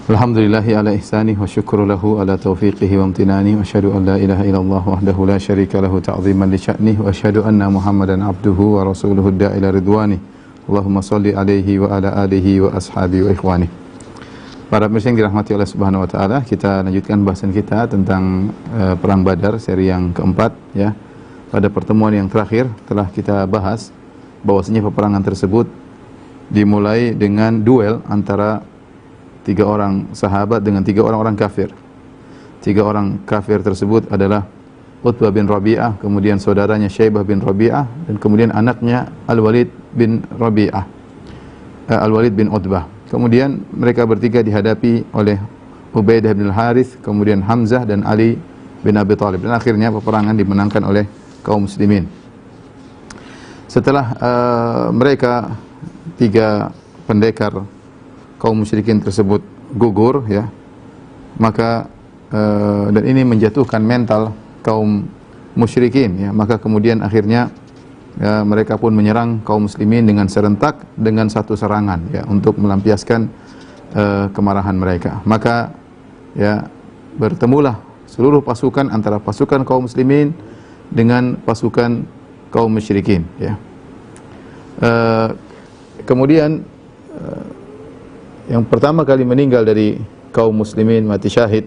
Alhamdulillahi ala ihsanih wa syukru lahu ala taufiqihi wa amtinani wa asyhadu an la ilaha illallah wahdahu la syarika lahu ta'ziman li sya'nih wa asyhadu anna Muhammadan abduhu wa rasuluhu da'ila ridwani. Allahumma salli alaihi wa ala alihi wa ashabihi wa ikhwani. Para pemirsa yang dirahmati oleh Subhanahu wa taala, kita lanjutkan bahasan kita tentang perang Badar seri yang keempat ya. Pada pertemuan yang terakhir telah kita bahas bahwasanya peperangan tersebut dimulai dengan duel antara 3 orang sahabat dengan 3 orang kafir. 3 orang kafir tersebut adalah Utbah bin Rabi'ah, kemudian saudaranya Syaibah bin Rabi'ah, dan kemudian anaknya Al-Walid bin Rabi'ah, Al-Walid bin Utbah. Kemudian mereka bertiga dihadapi oleh Ubaidah bin Al-Harith, kemudian Hamzah dan Ali bin Abi Thalib. Dan akhirnya peperangan dimenangkan oleh kaum muslimin. Setelah mereka 3 pendekar kaum musyrikin tersebut gugur ya, maka dan ini menjatuhkan mental kaum musyrikin ya, maka kemudian akhirnya ya, mereka pun menyerang kaum muslimin dengan serentak dengan satu serangan ya, untuk melampiaskan kemarahan mereka. Maka ya bertemulah seluruh pasukan antara pasukan kaum muslimin dengan pasukan kaum musyrikin ya. Kemudian yang pertama kali meninggal dari kaum muslimin mati syahid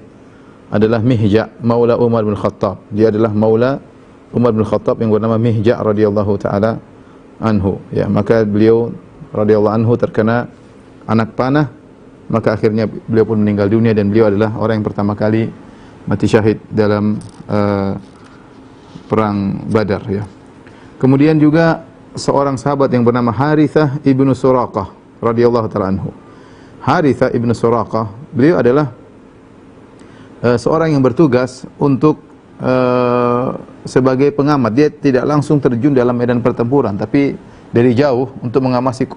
adalah Mihja' maula Umar bin Khattab. Dia adalah maula Umar bin Khattab yang bernama Mihja' radhiyallahu taala anhu ya. Maka beliau radhiyallahu anhu terkena anak panah, maka akhirnya beliau pun meninggal dunia, dan beliau adalah orang yang pertama kali mati syahid dalam perang Badar ya. Kemudian juga seorang sahabat yang bernama Harithah ibnu Suraqah radhiyallahu taala anhu. Harithah ibnu Suraqah, beliau adalah seorang yang bertugas untuk sebagai pengamat. Dia tidak langsung terjun dalam medan pertempuran, tapi dari jauh untuk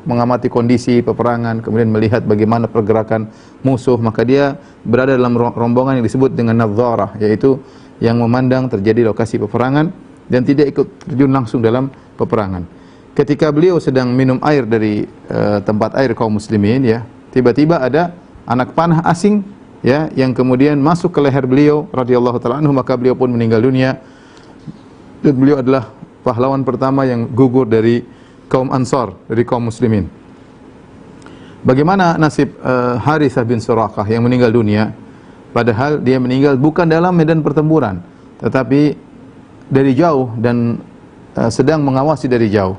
mengamati kondisi peperangan, kemudian melihat bagaimana pergerakan musuh. Maka dia berada dalam rombongan yang disebut dengan nadharah, yaitu yang memandang terjadi lokasi peperangan dan tidak ikut terjun langsung dalam peperangan. Ketika beliau sedang minum air dari tempat air kaum muslimin ya, tiba-tiba ada anak panah asing ya yang kemudian masuk ke leher beliau radhiyallahu taala anhu, maka beliau pun meninggal dunia. Dan beliau adalah pahlawan pertama yang gugur dari kaum Ansar, dari kaum muslimin. Bagaimana nasib Harithah bin Suraqah yang meninggal dunia? Padahal dia meninggal bukan dalam medan pertempuran, tetapi dari jauh dan sedang mengawasi dari jauh.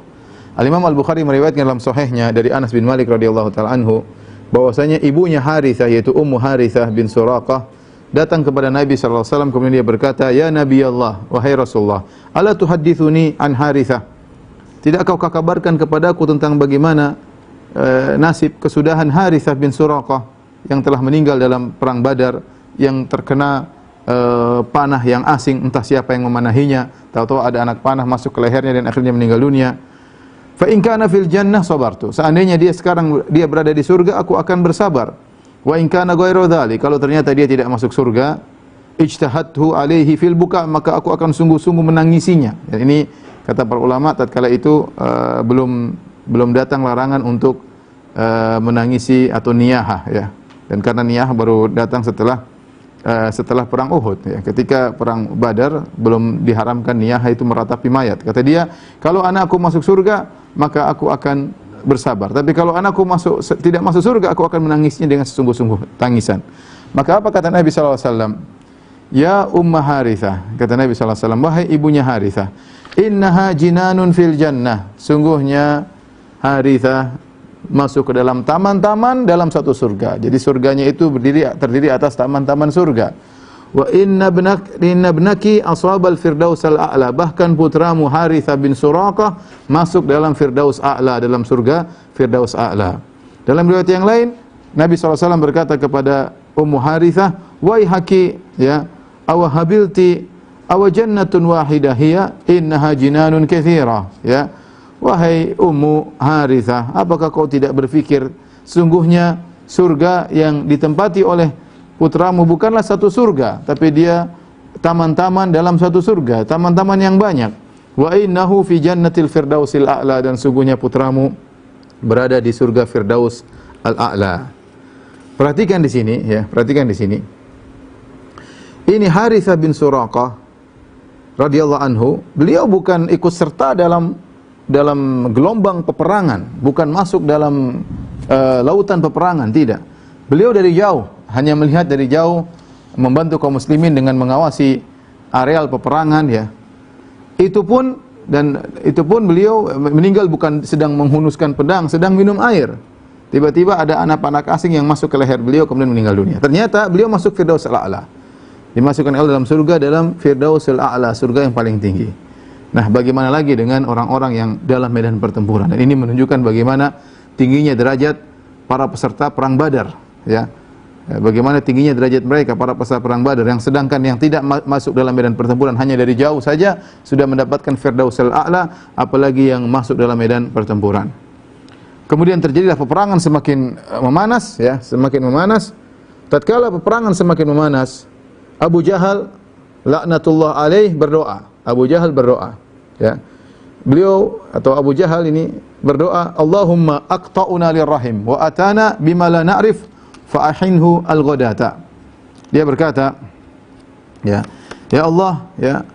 Al-Imam Al-Bukhari meriwayatkan dalam sahihnya dari Anas bin Malik radhiyallahu taala anhu bahwasanya ibunya Harithah, yaitu Ummu Harithah bin Suraqah, datang kepada Nabi sallallahu alaihi wasallam, kemudian dia berkata, "Ya Nabi Allah, wahai Rasulullah, ala tuhaddithuni an Harithah? Tidak kau kabarkan kepadaku tentang bagaimana nasib kesudahan Harithah bin Suraqah yang telah meninggal dalam perang Badar, yang terkena panah yang asing, entah siapa yang memanahinya, tahu-tahu ada anak panah masuk ke lehernya dan akhirnya meninggal dunia. Fa in kana fil jannah sabartu. Seandainya dia sekarang dia berada di surga, aku akan bersabar. Wa in kana ghairu dzalik, kalau ternyata dia tidak masuk surga, ijtahadtu alaihi fil buka, maka aku akan sungguh-sungguh menangisinya." Dan ini kata para ulama, tatkala itu belum datang larangan untuk menangisi atau niyahah ya. Dan karena niyahah baru datang setelah perang Uhud ya. Ketika perang Badar belum diharamkan niyahah itu meratapi mayat. Kata dia, kalau anakku masuk surga, maka aku akan bersabar. Tapi kalau anakku tidak masuk surga, aku akan menangisnya dengan sesungguh-sungguh tangisan. Maka apa kata Nabi sallallahu alaihi wasallam? Ya Umma Harithah, kata Nabi sallallahu alaihi wasallam, wahai ibunya Harithah, innaha jinanun fil jannah. Sungguhnya Harithah masuk ke dalam taman-taman dalam satu surga. Jadi surganya itu terdiri atas taman-taman surga. Wa inna ibnaki ashabal firdaus al-a'la. Bahkan putramu Harithah bin Suraqah masuk dalam firdaus a'la, dalam surga firdaus a'la. Dalam riwayat yang lain, Nabi SAW berkata kepada Ummu Harithah, waihaki ya, awahabilti awajannatun wahidah hiya innaha jinanun katsira ya. Wahai Ummu Harithah, apakah kau tidak berpikir sungguhnya surga yang ditempati oleh putramu bukanlah satu surga, tapi dia taman-taman dalam satu surga, taman-taman yang banyak. Wa innahu fi jannatil firdausil a'la, dan sungguhnya putramu berada di surga Firdaus al-A'la. Perhatikan di sini ya, perhatikan di sini. Ini Harithah bin Suraqah radhiyallahu anhu, beliau bukan ikut serta dalam gelombang peperangan, bukan masuk dalam lautan peperangan, tidak. Beliau dari jauh, hanya melihat dari jauh, membantu kaum muslimin dengan mengawasi areal peperangan ya. Itu pun beliau meninggal bukan sedang menghunuskan pedang, sedang minum air. Tiba-tiba ada anak-anak asing yang masuk ke leher beliau kemudian meninggal dunia. Ternyata beliau masuk Firdausul A'la. Dimasukkan Allah dalam surga, dalam Firdausul A'la, surga yang paling tinggi. Nah, bagaimana lagi dengan orang-orang yang dalam medan pertempuran? Dan ini menunjukkan bagaimana tingginya derajat para peserta perang Badar, ya. Bagaimana tingginya derajat mereka para peserta perang Badar, yang sedangkan yang tidak masuk dalam medan pertempuran hanya dari jauh saja sudah mendapatkan Firdausul A'la, apalagi yang masuk dalam medan pertempuran. Kemudian terjadilah peperangan semakin memanas ya, semakin memanas. Tatkala peperangan semakin memanas, Abu Jahal laknatullah alaih berdoa. Abu Jahal berdoa, ya. Beliau atau Abu Jahal ini berdoa, Allahumma aqta'una lirrahim wa atana bima la na'rif fa ahinhu al-ghadata. Dia berkata, ya Allah, ya,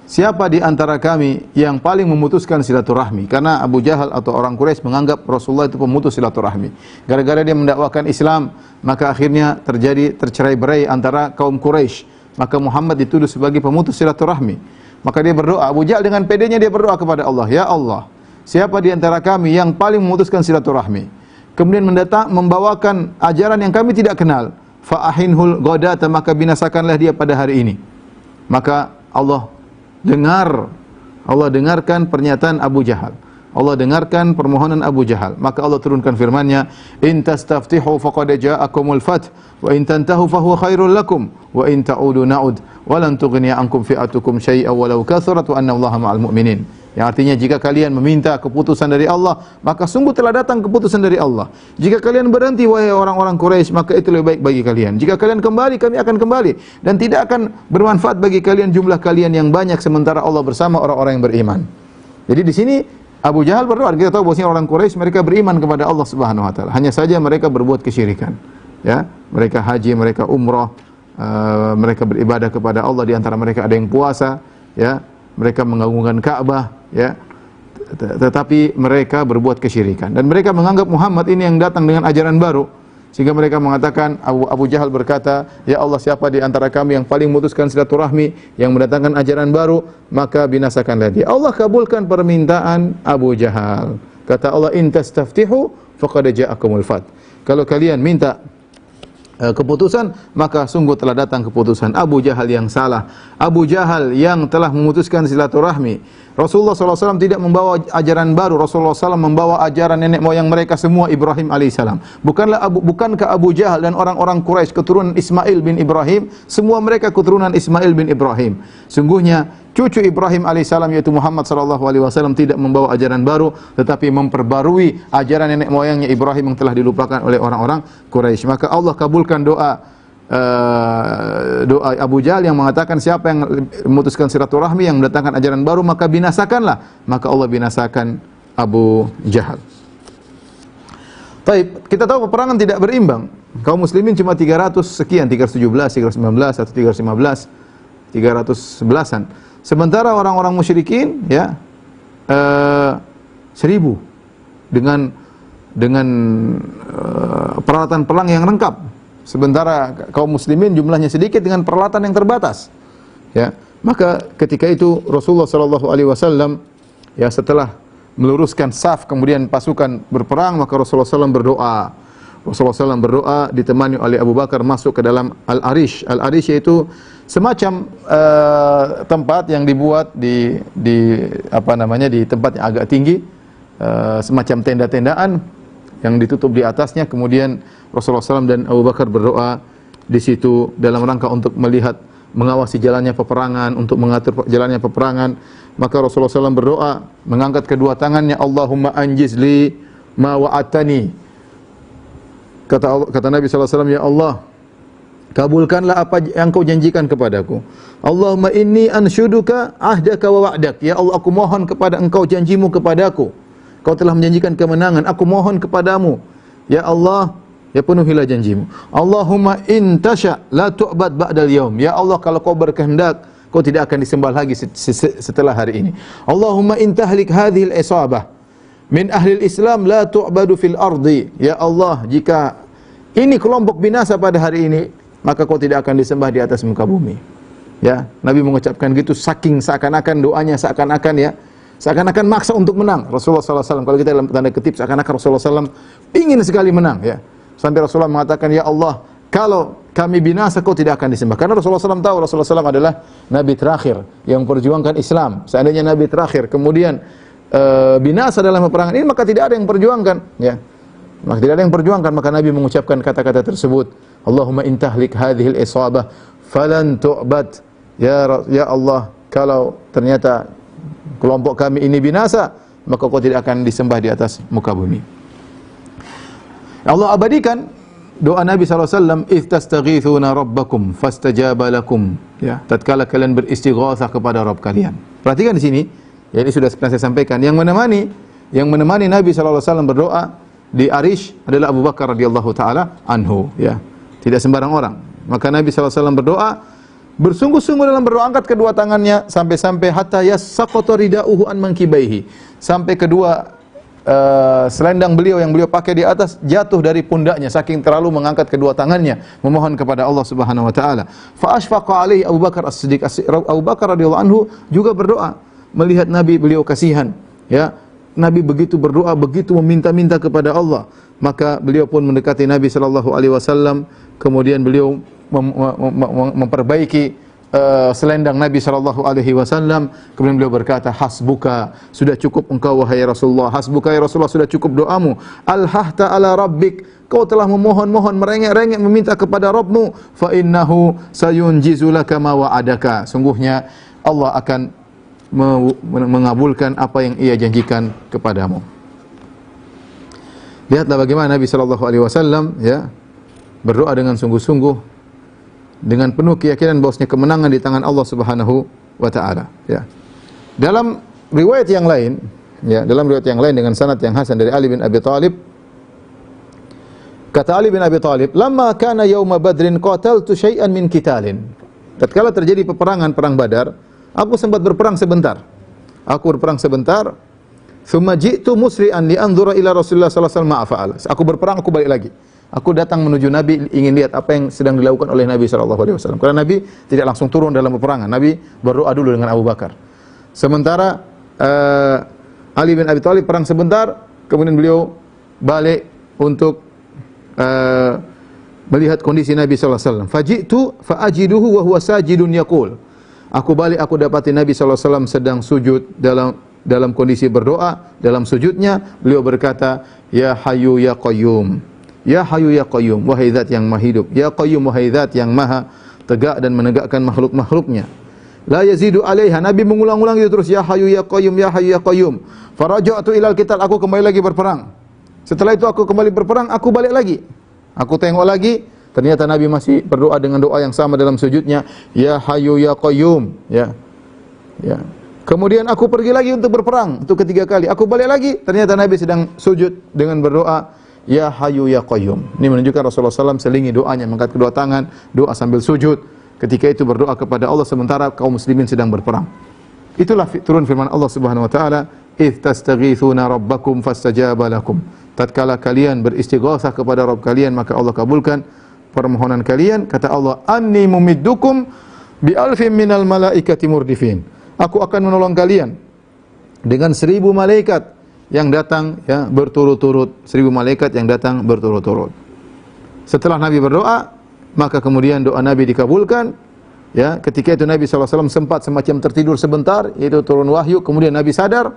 siapa di antara kami yang paling memutuskan silaturahmi? Karena Abu Jahal atau orang Quraisy menganggap Rasulullah itu pemutus silaturahmi. Gara-gara dia mendakwakan Islam, maka akhirnya terjadi tercerai-berai antara kaum Quraisy. Maka Muhammad dituduh sebagai pemutus silaturahmi. Maka dia berdoa, Abu Jahal dengan pedenya dia berdoa kepada Allah, ya Allah, siapa di antara kami yang paling memutuskan silaturahmi, kemudian membawakan ajaran yang kami tidak kenal, fa ahinhul ghadata, maka binasakanlah dia pada hari ini. Maka Allah dengarkan pernyataan Abu Jahal. Allah dengarkan permohonan Abu Jahal. Maka Allah turunkan firman-Nya, "In tastaftihu faqad ja'akumul fath, wa in tantahu fahuwa khairul lakum, wa in ta'udu na'ud, wa lan tughniya ankum fi'atukum syai'an walau kathurat wa anna Allaha ma'al mu'minin." Yang artinya jika kalian meminta keputusan dari Allah, maka sungguh telah datang keputusan dari Allah. Jika kalian berhenti wahai orang-orang Quraisy, maka itu lebih baik bagi kalian. Jika kalian kembali, kami akan kembali, dan tidak akan bermanfaat bagi kalian jumlah kalian yang banyak sementara Allah bersama orang-orang yang beriman. Jadi di sini Abu Jahal berdoa. Kita tahu bahwasanya orang Quraisy mereka beriman kepada Allah Subhanahu wa taala. Hanya saja mereka berbuat kesyirikan. Ya, mereka haji, mereka umrah, mereka beribadah kepada Allah, di antara mereka ada yang puasa, ya. Mereka mengagungkan Ka'bah, ya. Tetapi mereka berbuat kesyirikan dan mereka menganggap Muhammad ini yang datang dengan ajaran baru, sehingga mereka mengatakan, Abu Jahal berkata, ya Allah, siapa di antara kami yang paling memutuskan silaturahmi, yang mendatangkan ajaran baru, maka binasakanlah dia. Allah kabulkan permintaan Abu Jahal. Kata Allah, in tastaftihu faqad ja'akumul fath. Kalau kalian minta keputusan, maka sungguh telah datang keputusan. Abu Jahal yang salah, Abu Jahal yang telah memutuskan silaturahmi. Rasulullah SAW tidak membawa ajaran baru. Rasulullah SAW membawa ajaran nenek moyang mereka semua, Ibrahim alaihissalam. Bukankah Abu Jahal dan orang-orang Quraisy keturunan Ismail bin Ibrahim? Semua mereka keturunan Ismail bin Ibrahim. Sungguhnya cucu Ibrahim alaihissalam yaitu Muhammad SAW tidak membawa ajaran baru, tetapi memperbarui ajaran nenek moyangnya Ibrahim yang telah dilupakan oleh orang-orang Quraisy. Maka Allah kabulkan doa Abu Jahal yang mengatakan siapa yang memutuskan silaturahmi, yang mendatangkan ajaran baru, maka binasakanlah. Maka Allah binasakan Abu Jahal. Baik, kita tahu peperangan tidak berimbang. Kaum muslimin cuma 300 sekian, 317, 319 atau 315, 311-an. Sementara orang-orang musyrikin ya 1000 dengan peralatan perang yang lengkap. Sementara kaum muslimin jumlahnya sedikit dengan peralatan yang terbatas. Ya, maka ketika itu Rasulullah sallallahu alaihi wasallam ya setelah meluruskan saf kemudian pasukan berperang, maka Rasulullah SAW berdoa. Rasulullah SAW berdoa ditemani oleh Abu Bakar masuk ke dalam Al-Arish. Al-Arish yaitu semacam tempat yang dibuat di tempat yang agak tinggi, semacam tenda-tendaan yang ditutup di atasnya. Kemudian Rasulullah SAW dan Abu Bakar berdoa di situ dalam rangka untuk melihat, mengawasi jalannya peperangan, untuk mengatur jalannya peperangan. Maka Rasulullah SAW berdoa, mengangkat kedua tangannya, Allahumma anjiz li ma wa'atani. Kata Nabi SAW, ya Allah, kabulkanlah apa yang kau janjikan kepadaku. Allahumma inni anshuduka ahdaka wa wa'dak. Ya Allah, aku mohon kepada engkau janjimu kepadaku. Kau telah menjanjikan kemenangan, aku mohon kepadamu, ya Allah, ya penuhilah janjimu. Allahumma in tasha la tu'bad ba'dal yaum. Ya Allah, kalau kau berkehendak, kau tidak akan disembah lagi setelah hari ini. Allahumma in tahlik hadhil isabah min ahli Islam la tu'badu fil ardi. Ya Allah, jika ini kelompok binasa pada hari ini, maka kau tidak akan disembah di atas muka bumi. Ya, Nabi mengucapkan gitu saking seakan-akan doanya seakan-akan ya, seakan-akan maksa untuk menang. Rasulullah SAW, kalau kita dalam tanda kutip, seakan-akan Rasulullah SAW ingin sekali menang ya. Sampai Rasulullah mengatakan, ya Allah, kalau kami binasa, kau tidak akan disembah. Karena Rasulullah SAW tahu Rasulullah SAW adalah Nabi terakhir yang memperjuangkan Islam. Seandainya Nabi terakhir, kemudian binasa dalam peperangan ini, maka tidak ada yang perjuangkan. Ya. Maka tidak ada yang perjuangkan. Maka Nabi mengucapkan kata-kata tersebut. Allahumma intahlik hadhil isabah falan tu'bad. Ya Allah, kalau ternyata kelompok kami ini binasa, maka kau tidak akan disembah di atas muka bumi. Allah abadikan doa Nabi SAW, "Idz tastaghithuna rabbakum fastajaba lakum." Ya, tatkala kalian beristighatsah kepada Rabb kalian. Perhatikan di sini, ya ini sudah pernah saya sampaikan, yang menemani Nabi SAW berdoa di Arish adalah Abu Bakar radhiyallahu taala anhu, ya. Tidak sembarang orang. Maka Nabi SAW berdoa, bersungguh-sungguh dalam berdoa, angkat kedua tangannya sampai hatta yassaqata ridauhu an mankibaihi, sampai kedua selendang beliau yang beliau pakai di atas jatuh dari pundaknya saking terlalu mengangkat kedua tangannya memohon kepada Allah Subhanahu wa taala. Fa ashfaqa alaihi Abu Bakar As-Siddiq. Abu Bakar radhiyallahu anhu juga berdoa melihat Nabi, beliau kasihan, ya. Nabi begitu berdoa, begitu meminta-minta kepada Allah, maka beliau pun mendekati Nabi sallallahu alaihi wasallam, kemudian beliau memperbaiki selendang Nabi sallallahu alaihi wasallam, kemudian beliau berkata, hasbuka, sudah cukup engkau wahai Rasulullah, hasbuka ya Rasulullah, sudah cukup doamu, alhahta ala rabbik, kau telah memohon-mohon, merengek-rengek meminta kepada Rabbmu, fa innahu sayunjizu laka ma wa'adaka, sungguhnya Allah akan mengabulkan apa yang ia janjikan kepadamu. Lihatlah bagaimana Nabi sallallahu alaihi wasallam ya berdoa dengan sungguh-sungguh, dengan penuh keyakinan bahwasanya kemenangan di tangan Allah Subhanahu wa taala, ya. Dalam riwayat yang lain, ya, dalam riwayat yang lain dengan sanad yang hasan dari Ali bin Abi Thalib, kata Ali bin Abi Thalib, "Lamma kana yauma Badrin qataltu syai'an min qitalin." Tatkala terjadi peperangan perang Badar, aku sempat berperang sebentar. Aku berperang sebentar, "Tsumma ji'tu musri'an li anzura ila Rasulillah sallallahu alaihi wasallam ma fa'ala." Aku berperang, aku balik lagi. Aku datang menuju Nabi, ingin lihat apa yang sedang dilakukan oleh Nabi SAW. Karena Nabi tidak langsung turun dalam peperangan. Nabi berdoa dulu dengan Abu Bakar. Sementara Ali bin Abi Thalib perang sebentar, kemudian beliau balik untuk melihat kondisi Nabi SAW. Faji'tu fa'ajiduhu wa huwa sajidun yaqul. Aku balik, aku dapati Nabi SAW sedang sujud dalam kondisi berdoa, dalam sujudnya beliau berkata, "Ya Hayyu ya Qayyum." Ya Hayyu ya Qayyum, wahai zat yang maha hidup. Ya Qayyum, wahai zat yang maha tegak dan menegakkan makhluk-makhluknya. La yazidu alaiha, Nabi mengulang-ulang itu terus, ya Hayyu ya Qayyum, ya Hayyu ya Qayyum. Faraja'tu ilal qital, aku kembali lagi berperang. Setelah itu aku kembali berperang, aku balik lagi. Aku tengok lagi, ternyata Nabi masih berdoa dengan doa yang sama dalam sujudnya, ya Hayyu ya Qayyum, ya. Ya. Kemudian aku pergi lagi untuk berperang untuk ketiga kali. Aku balik lagi, ternyata Nabi sedang sujud dengan berdoa, ya Hayyu ya Qayyum. Ini menunjukkan Rasulullah SAW selingi doanya, mengangkat kedua tangan, doa sambil sujud. Ketika itu berdoa kepada Allah sementara kaum muslimin sedang berperang. Itulah turun firman Allah Subhanahu wa taala, "Idz tastaghithuna rabbakum fastajaba lakum." Tatkala kalian beristighatsah kepada Rabb kalian, maka Allah kabulkan permohonan kalian. Kata Allah, "Anni mumiddukum bi alfin minal malaikati murdifin." Aku akan menolong kalian dengan 1000 malaikat yang datang ya berturut-turut, 1000 malaikat yang datang berturut-turut. Setelah Nabi berdoa, maka kemudian doa Nabi dikabulkan. Ya, ketika itu Nabi SAW sempat semacam tertidur sebentar, yaitu turun wahyu, kemudian Nabi sadar.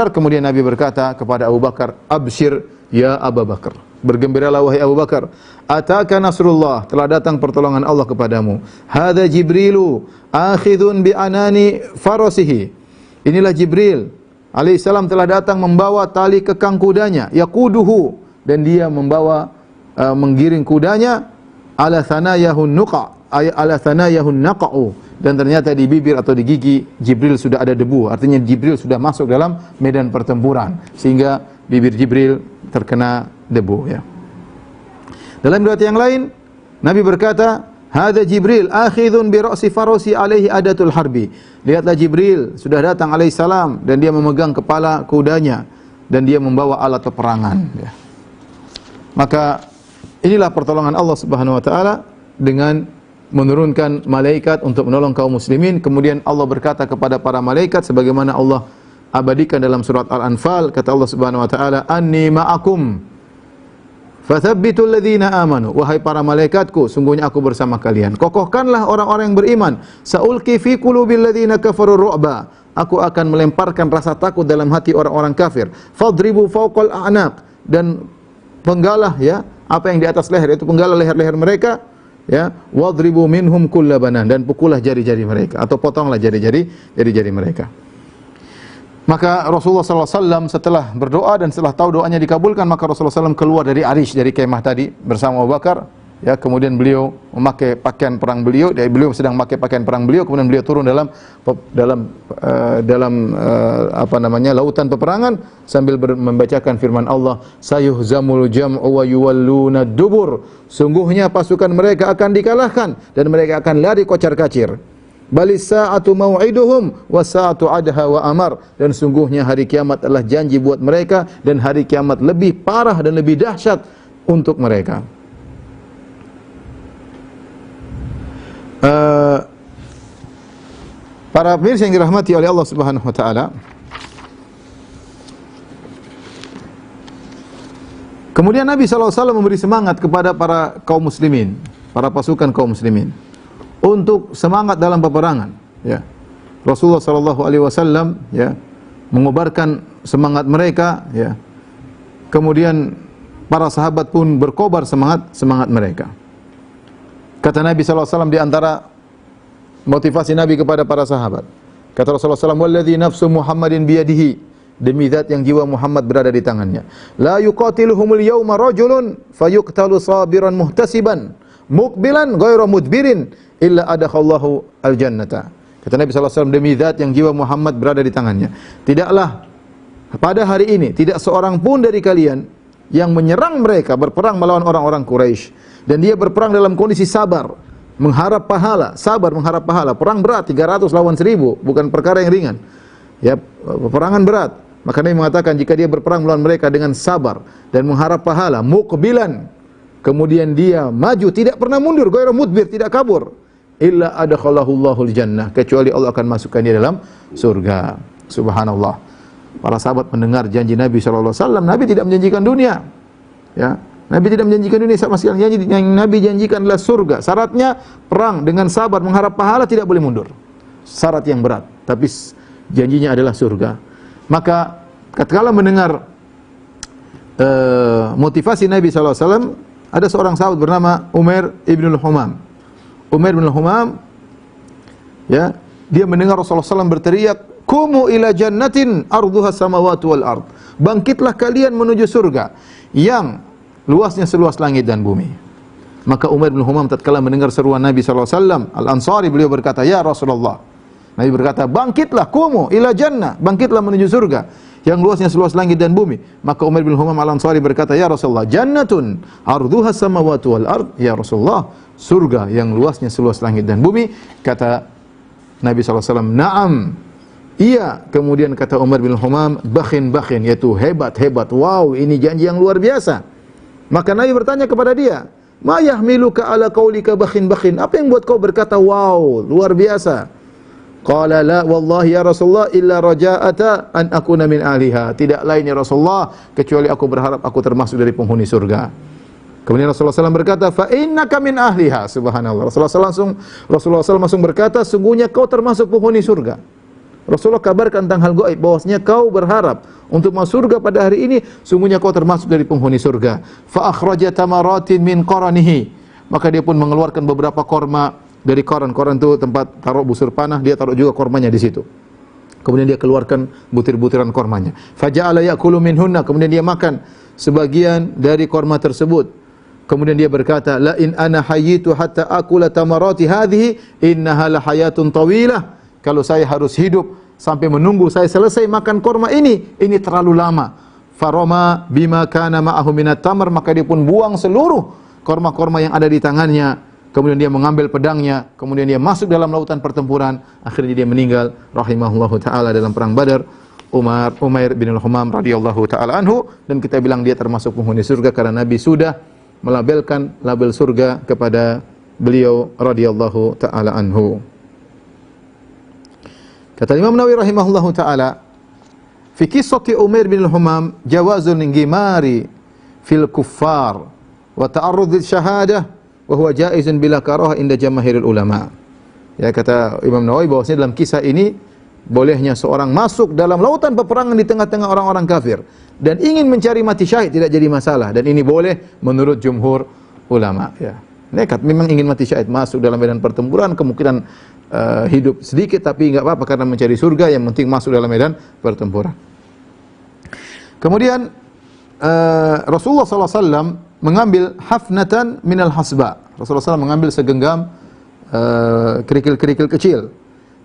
Kemudian Nabi berkata kepada Abu Bakar, "Abshir ya Abu Bakar." Bergembiralah wahai Abu Bakar, "Ataka nasrullah, telah datang pertolongan Allah kepadamu. Hadza Jibrilu akhidun bi anani farasihi." Inilah Jibril alaihissalam telah datang membawa tali kekang kudanya, yaquduhu, dan dia membawa menggiring kudanya, ala thanayahun nuqa, ala thanayahun naqa'u, dan ternyata di bibir atau di gigi Jibril sudah ada debu, artinya Jibril sudah masuk dalam medan pertempuran sehingga bibir Jibril terkena debu ya. Dalam riwayat yang lain Nabi berkata, "Hadza Jibril akhidhun bi ra'si farasi alaihi adatul harbi." Lihatlah Jibril sudah datang alaihi salam dan dia memegang kepala kudanya dan dia membawa alat peperangan ya. Maka inilah pertolongan Allah Subhanahu wa taala dengan menurunkan malaikat untuk menolong kaum muslimin. Kemudian Allah berkata kepada para malaikat sebagaimana Allah abadikan dalam surat Al-Anfal, kata Allah Subhanahu wa taala, "Anni ma'akum fathabbitul ladzina amanu." Wahai para malaikatku, sungguhnya aku bersama kalian. Kokohkanlah orang-orang yang beriman. Saulqi fi qulubil ladzina kafaru ru'ba. Aku akan melemparkan rasa takut dalam hati orang-orang kafir. Fadribu fawqal a'naq, dan penggalah ya, apa yang di atas leher itu penggalah leher-leher mereka ya. Wadribu minhum kullabanan, dan pukullah jari-jari mereka atau potonglah jari-jari mereka. Maka Rasulullah SAW setelah berdoa dan setelah tahu doanya dikabulkan, maka Rasulullah SAW keluar dari arish, dari kemah tadi bersama Abu Bakar. Ya, kemudian beliau memakai pakaian perang beliau, beliau sedang memakai pakaian perang beliau, kemudian beliau turun dalam lautan peperangan sambil membacakan firman Allah, "Sayuhzamul jam'u wa yuwalluna dubur." Sungguhnya pasukan mereka akan dikalahkan dan mereka akan lari kocar-kacir. Balis sa'atu mau'iduhum wa sa'atu adha wa amar. Dan sungguhnya hari kiamat adalah janji buat mereka, dan hari kiamat lebih parah dan lebih dahsyat untuk mereka. Para pemirsa yang dirahmati oleh Allah Subhanahu wa taala, kemudian Nabi SAW memberi semangat kepada para kaum muslimin, para pasukan kaum muslimin untuk semangat dalam peperangan ya. Rasulullah SAW ya mengobarkan semangat mereka ya. Kemudian para sahabat pun berkobar semangat mereka. Kata Nabi SAW di antara motivasi Nabi kepada para sahabat, kata Rasulullah SAW, "Walladzi nafsu Muhammadin biyadihi," demi zat yang jiwa Muhammad berada di tangannya, "la yuqatiluhumul yawma rajulun fayuqtalu sabiran muhtasiban muqbilan ghairu mudbirin illa adakhallahu al-jannata." Kata Nabi SAW, demi zat yang jiwa Muhammad berada di tangannya, tidaklah pada hari ini tidak seorang pun dari kalian yang menyerang mereka, berperang melawan orang-orang Quraisy, dan dia berperang dalam kondisi sabar, mengharap pahala, sabar mengharap pahala. Perang berat, 300 lawan 1000, bukan perkara yang ringan. Ya, peperangan berat. Maka Nabi mengatakan jika dia berperang melawan mereka dengan sabar dan mengharap pahala, muqbilan, kemudian dia maju, tidak pernah mundur, ghairu mudbir, tidak kabur, illa adakhalahu Allahul jannah, kecuali Allah akan masukkan dia dalam surga. Subhanallah. Para sahabat mendengar janji Nabi SAW. Nabi tidak menjanjikan dunia. Ya, Nabi tidak menjanjikan dunia sama sekali. Yang Nabi janjikan adalah surga. Syaratnya perang dengan sabar, mengharap pahala, tidak boleh mundur. Syarat yang berat, tapi janjinya adalah surga. Maka tatkala mendengar motivasi Nabi SAW, ada seorang sahabat bernama Umair ibn al-Humam. Umair ibn al-Humam ya, dia mendengar Rasulullah SAW berteriak, "Kumu ila jannatin arduha samawati wal ard." Bangkitlah kalian menuju surga yang luasnya seluas langit dan bumi. Maka Umar bin Humam tatkala mendengar seruan Nabi SAW, Al-Ansari, beliau berkata, "Ya Rasulullah." Nabi berkata, "Bangkitlah, kumu ila jannah." Bangkitlah menuju surga yang luasnya seluas langit dan bumi. Maka Umar bin Humam Al-Ansari berkata, "Ya Rasulullah, jannatun arduha samawati wal ard." Ya Rasulullah, surga yang luasnya seluas langit dan bumi. Kata Nabi SAW, "Na'am." Iya. Kemudian kata Umar bin Humam, "Bakhin, yaitu hebat. Wow, ini janji yang luar biasa." Maka Nabi bertanya kepada dia, "Ma yahmiluka ala qaulika bakhin?" Apa yang buat kau berkata wow, luar biasa? Qala, "La wallahi ya Rasulullah illa raja'ata an akuna min ahliha." Tidak lain ya Rasulullah kecuali aku berharap aku termasuk dari penghuni surga. Kemudian Rasulullah SAW berkata, "Fa innaka min ahliha." Subhanallah. Rasulullah SAW langsung berkata, "Sungguhnya kau termasuk penghuni surga." Rasulullah kabarkan tentang hal gaib, bahwasanya kau berharap untuk masuk surga pada hari ini, sungguhnya kau termasuk dari penghuni surga. Fa akhraja tamaratin min qaranihi. Maka dia pun mengeluarkan beberapa korma dari koran. Koran itu tempat taruh busur panah, dia taruh juga kormanya di situ. Kemudian dia keluarkan butir-butiran kormanya. Faja'ala ya'kulu minhunna, kemudian dia makan sebagian dari korma tersebut. Kemudian dia berkata, "La in ana hayyitu hatta akula tamarati hadhihi innaha la hayatun tawilah." Kalau saya harus hidup sampai menunggu saya selesai makan korma ini terlalu lama. farama bima kana ma'ahu minat tamr, maka dia pun buang seluruh korma-korma yang ada di tangannya. Kemudian dia mengambil pedangnya, kemudian dia masuk dalam lautan pertempuran, akhirnya dia meninggal rahimahullahu taala dalam perang Badar. Umair bin al-Humam radhiyallahu taala anhu, dan kita bilang dia termasuk penghuni surga karena Nabi sudah melabelkan label surga kepada beliau radhiyallahu taala anhu. Kata Imam Nawawi rahimahullahu taala, fi qissati Umair bin al-Humam jawazul ingimari fil kuffar wa ta'arrud syahadah wa huwa jaizun bila karahah inda jamaahirul ulama. Ya, kata Imam Nawawi bahwasanya dalam kisah ini bolehnya seorang masuk dalam lautan peperangan di tengah-tengah orang-orang kafir dan ingin mencari mati syahid tidak jadi masalah, dan ini boleh menurut jumhur ulama. Ya, nekat memang ingin mati syahid masuk dalam medan pertempuran, kemungkinan hidup sedikit tapi enggak apa-apa karena mencari surga, yang penting masuk dalam medan pertempuran. Kemudian Rasulullah SAW mengambil hafnatan minal hasba. Rasulullah SAW mengambil segenggam kerikil-kerikil kecil.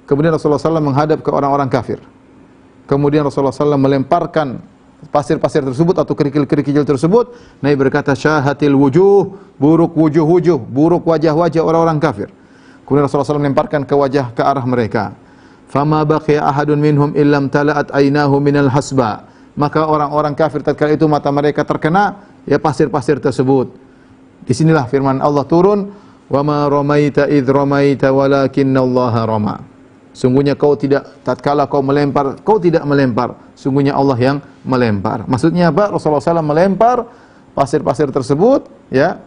Kemudian Rasulullah SAW menghadap ke orang-orang kafir. Kemudian Rasulullah SAW melemparkan pasir-pasir tersebut atau kerikil-kerikil tersebut. Nabi berkata, syahatil wujuh, buruk wujuh-wujuh, buruk wajah-wajah orang-orang kafir. Kemudian Rasulullah SAW melemparkan ke arah mereka. Fama baqiya ahadun minhum illam tala'at aynahu minal hasba. Maka orang-orang kafir tatkala itu mata mereka terkena ya pasir-pasir tersebut. Disinilah firman Allah turun, wa ma ramaita idh ramaita walakinnallaha rama. Sungguhnya kau tidak, tatkala kau melempar, kau tidak melempar. Sungguhnya Allah yang melempar. Maksudnya apa? Rasulullah SAW melempar pasir-pasir tersebut, ya.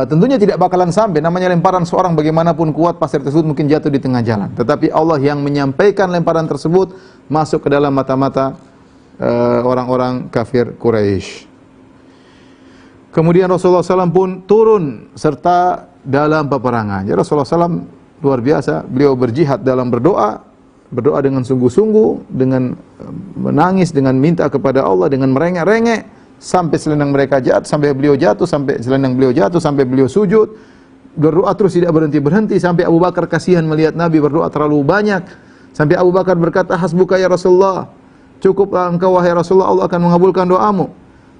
Tentunya tidak bakalan sampai. Namanya lemparan seorang bagaimanapun kuat, pasir tersebut mungkin jatuh di tengah jalan. Tetapi Allah yang menyampaikan lemparan tersebut masuk ke dalam mata-mata orang-orang kafir Quraisy. Kemudian Rasulullah SAW pun turun serta dalam peperangan. Jadi Rasulullah SAW luar biasa, beliau berjihad dalam berdoa dengan sungguh-sungguh, dengan menangis, dengan minta kepada Allah, dengan merengek-rengek sampai selendang mereka jatuh, sampai beliau jatuh, sampai selendang beliau jatuh, sampai beliau sujud. Berdoa terus tidak berhenti-berhenti sampai Abu Bakar kasihan melihat Nabi berdoa terlalu banyak. Sampai Abu Bakar berkata, "Hasbuka ya Rasulullah." Cukuplah engkau wahai Rasulullah, Allah akan mengabulkan doamu.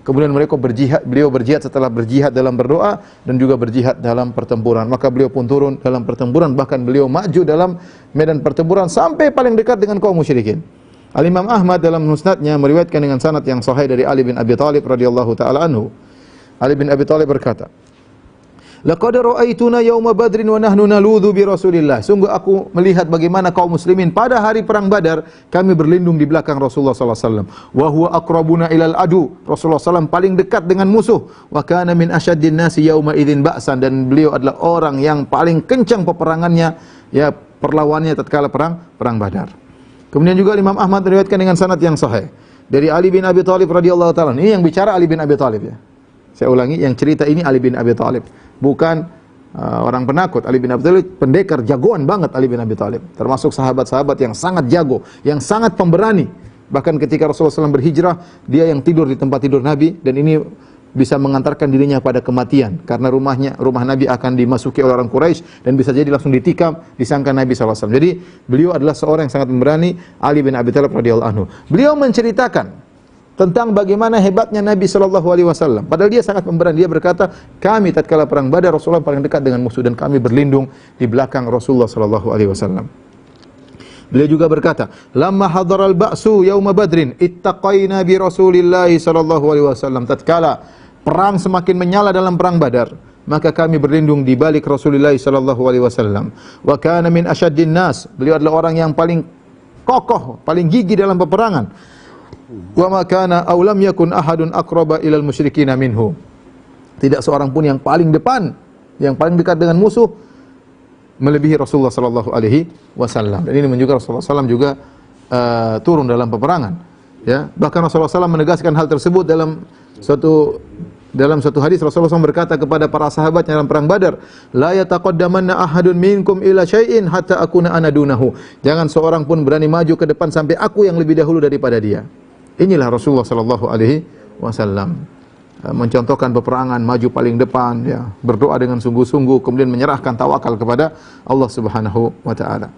Kemudian beliau berjihad setelah berjihad dalam berdoa dan juga berjihad dalam pertempuran. Maka beliau pun turun dalam pertempuran, bahkan beliau maju dalam medan pertempuran sampai paling dekat dengan kaum musyrikin. Al-Imam Ahmad dalam musnadnya meriwayatkan dengan sanad yang sahih dari Ali bin Abi Thalib radhiyallahu taala anhu. Ali bin Abi Thalib berkata, "Laqad ra'aituna yauma Badrin wa nahnu naludhu bi Rasulillah." Sungguh aku melihat bagaimana kaum muslimin pada hari perang Badar kami berlindung di belakang Rasulullah sallallahu alaihi wasallam. Wa huwa aqrabuna ilal adu. Rasulullah sallallahu paling dekat dengan musuh. Wa kana min asyaddin nasi yauma idzin ba'san, dan beliau adalah orang yang paling kencang peperangannya, ya perlawannya tatkala perang Badar. Kemudian juga Imam Ahmad meriwayatkan dengan sanad yang sahih dari Ali bin Abi Thalib radhiyallahu taala. Ini yang bicara Ali bin Abi Thalib, ya. Saya ulangi, yang cerita ini Ali bin Abi Thalib, bukan orang penakut. Ali bin Abi Thalib pendekar jagoan banget. Ali bin Abi Thalib termasuk sahabat-sahabat yang sangat jago, yang sangat pemberani. Bahkan ketika Rasulullah SAW berhijrah, dia yang tidur di tempat tidur Nabi, dan ini bisa mengantarkan dirinya pada kematian karena rumah Nabi akan dimasuki oleh orang Quraisy dan bisa jadi langsung ditikam, disangka Nabi SAW. Jadi beliau adalah seorang yang sangat pemberani, Ali bin Abi Thalib radhiyallahu anhu. Beliau menceritakan tentang bagaimana hebatnya Nabi SAW. Padahal dia sangat pemberani. Dia berkata, kami tatkala perang Badar Rasulullah paling dekat dengan musuh dan kami berlindung di belakang Rasulullah SAW. Beliau juga berkata, "Lamma hadaral ba'su yauma Badrin, ittaqaina bi Rasulillah SAW." Tatkala perang semakin menyala dalam perang Badar, maka kami berlindung di balik Rasulullah SAW. Wa kana min asyaddin nas. Beliau adalah orang yang paling kokoh, paling gigih dalam peperangan. Wa ma kana aw lam yakun ahadun aqraba ilal musyrikin minhu. Tidak seorang pun yang paling depan, yang paling dekat dengan musuh melebihi Rasulullah sallallahu alaihi wasallam. Dan ini menunjukkan Rasulullah sallallahu juga turun dalam peperangan, ya. Bahkan Rasulullah sallallahu menegaskan hal tersebut dalam suatu hadis. Rasulullah SAW berkata kepada para sahabatnya dalam perang Badar, "La yataqaddamanna ahadun minkum ila syai'in hatta akuna ana dunahu." Jangan seorang pun berani maju ke depan sampai aku yang lebih dahulu daripada dia. Inilah Rasulullah sallallahu alaihi wasallam. Mencontohkan peperangan, maju paling depan, ya, berdoa dengan sungguh-sungguh, kemudian menyerahkan tawakal kepada Allah Subhanahu wa taala.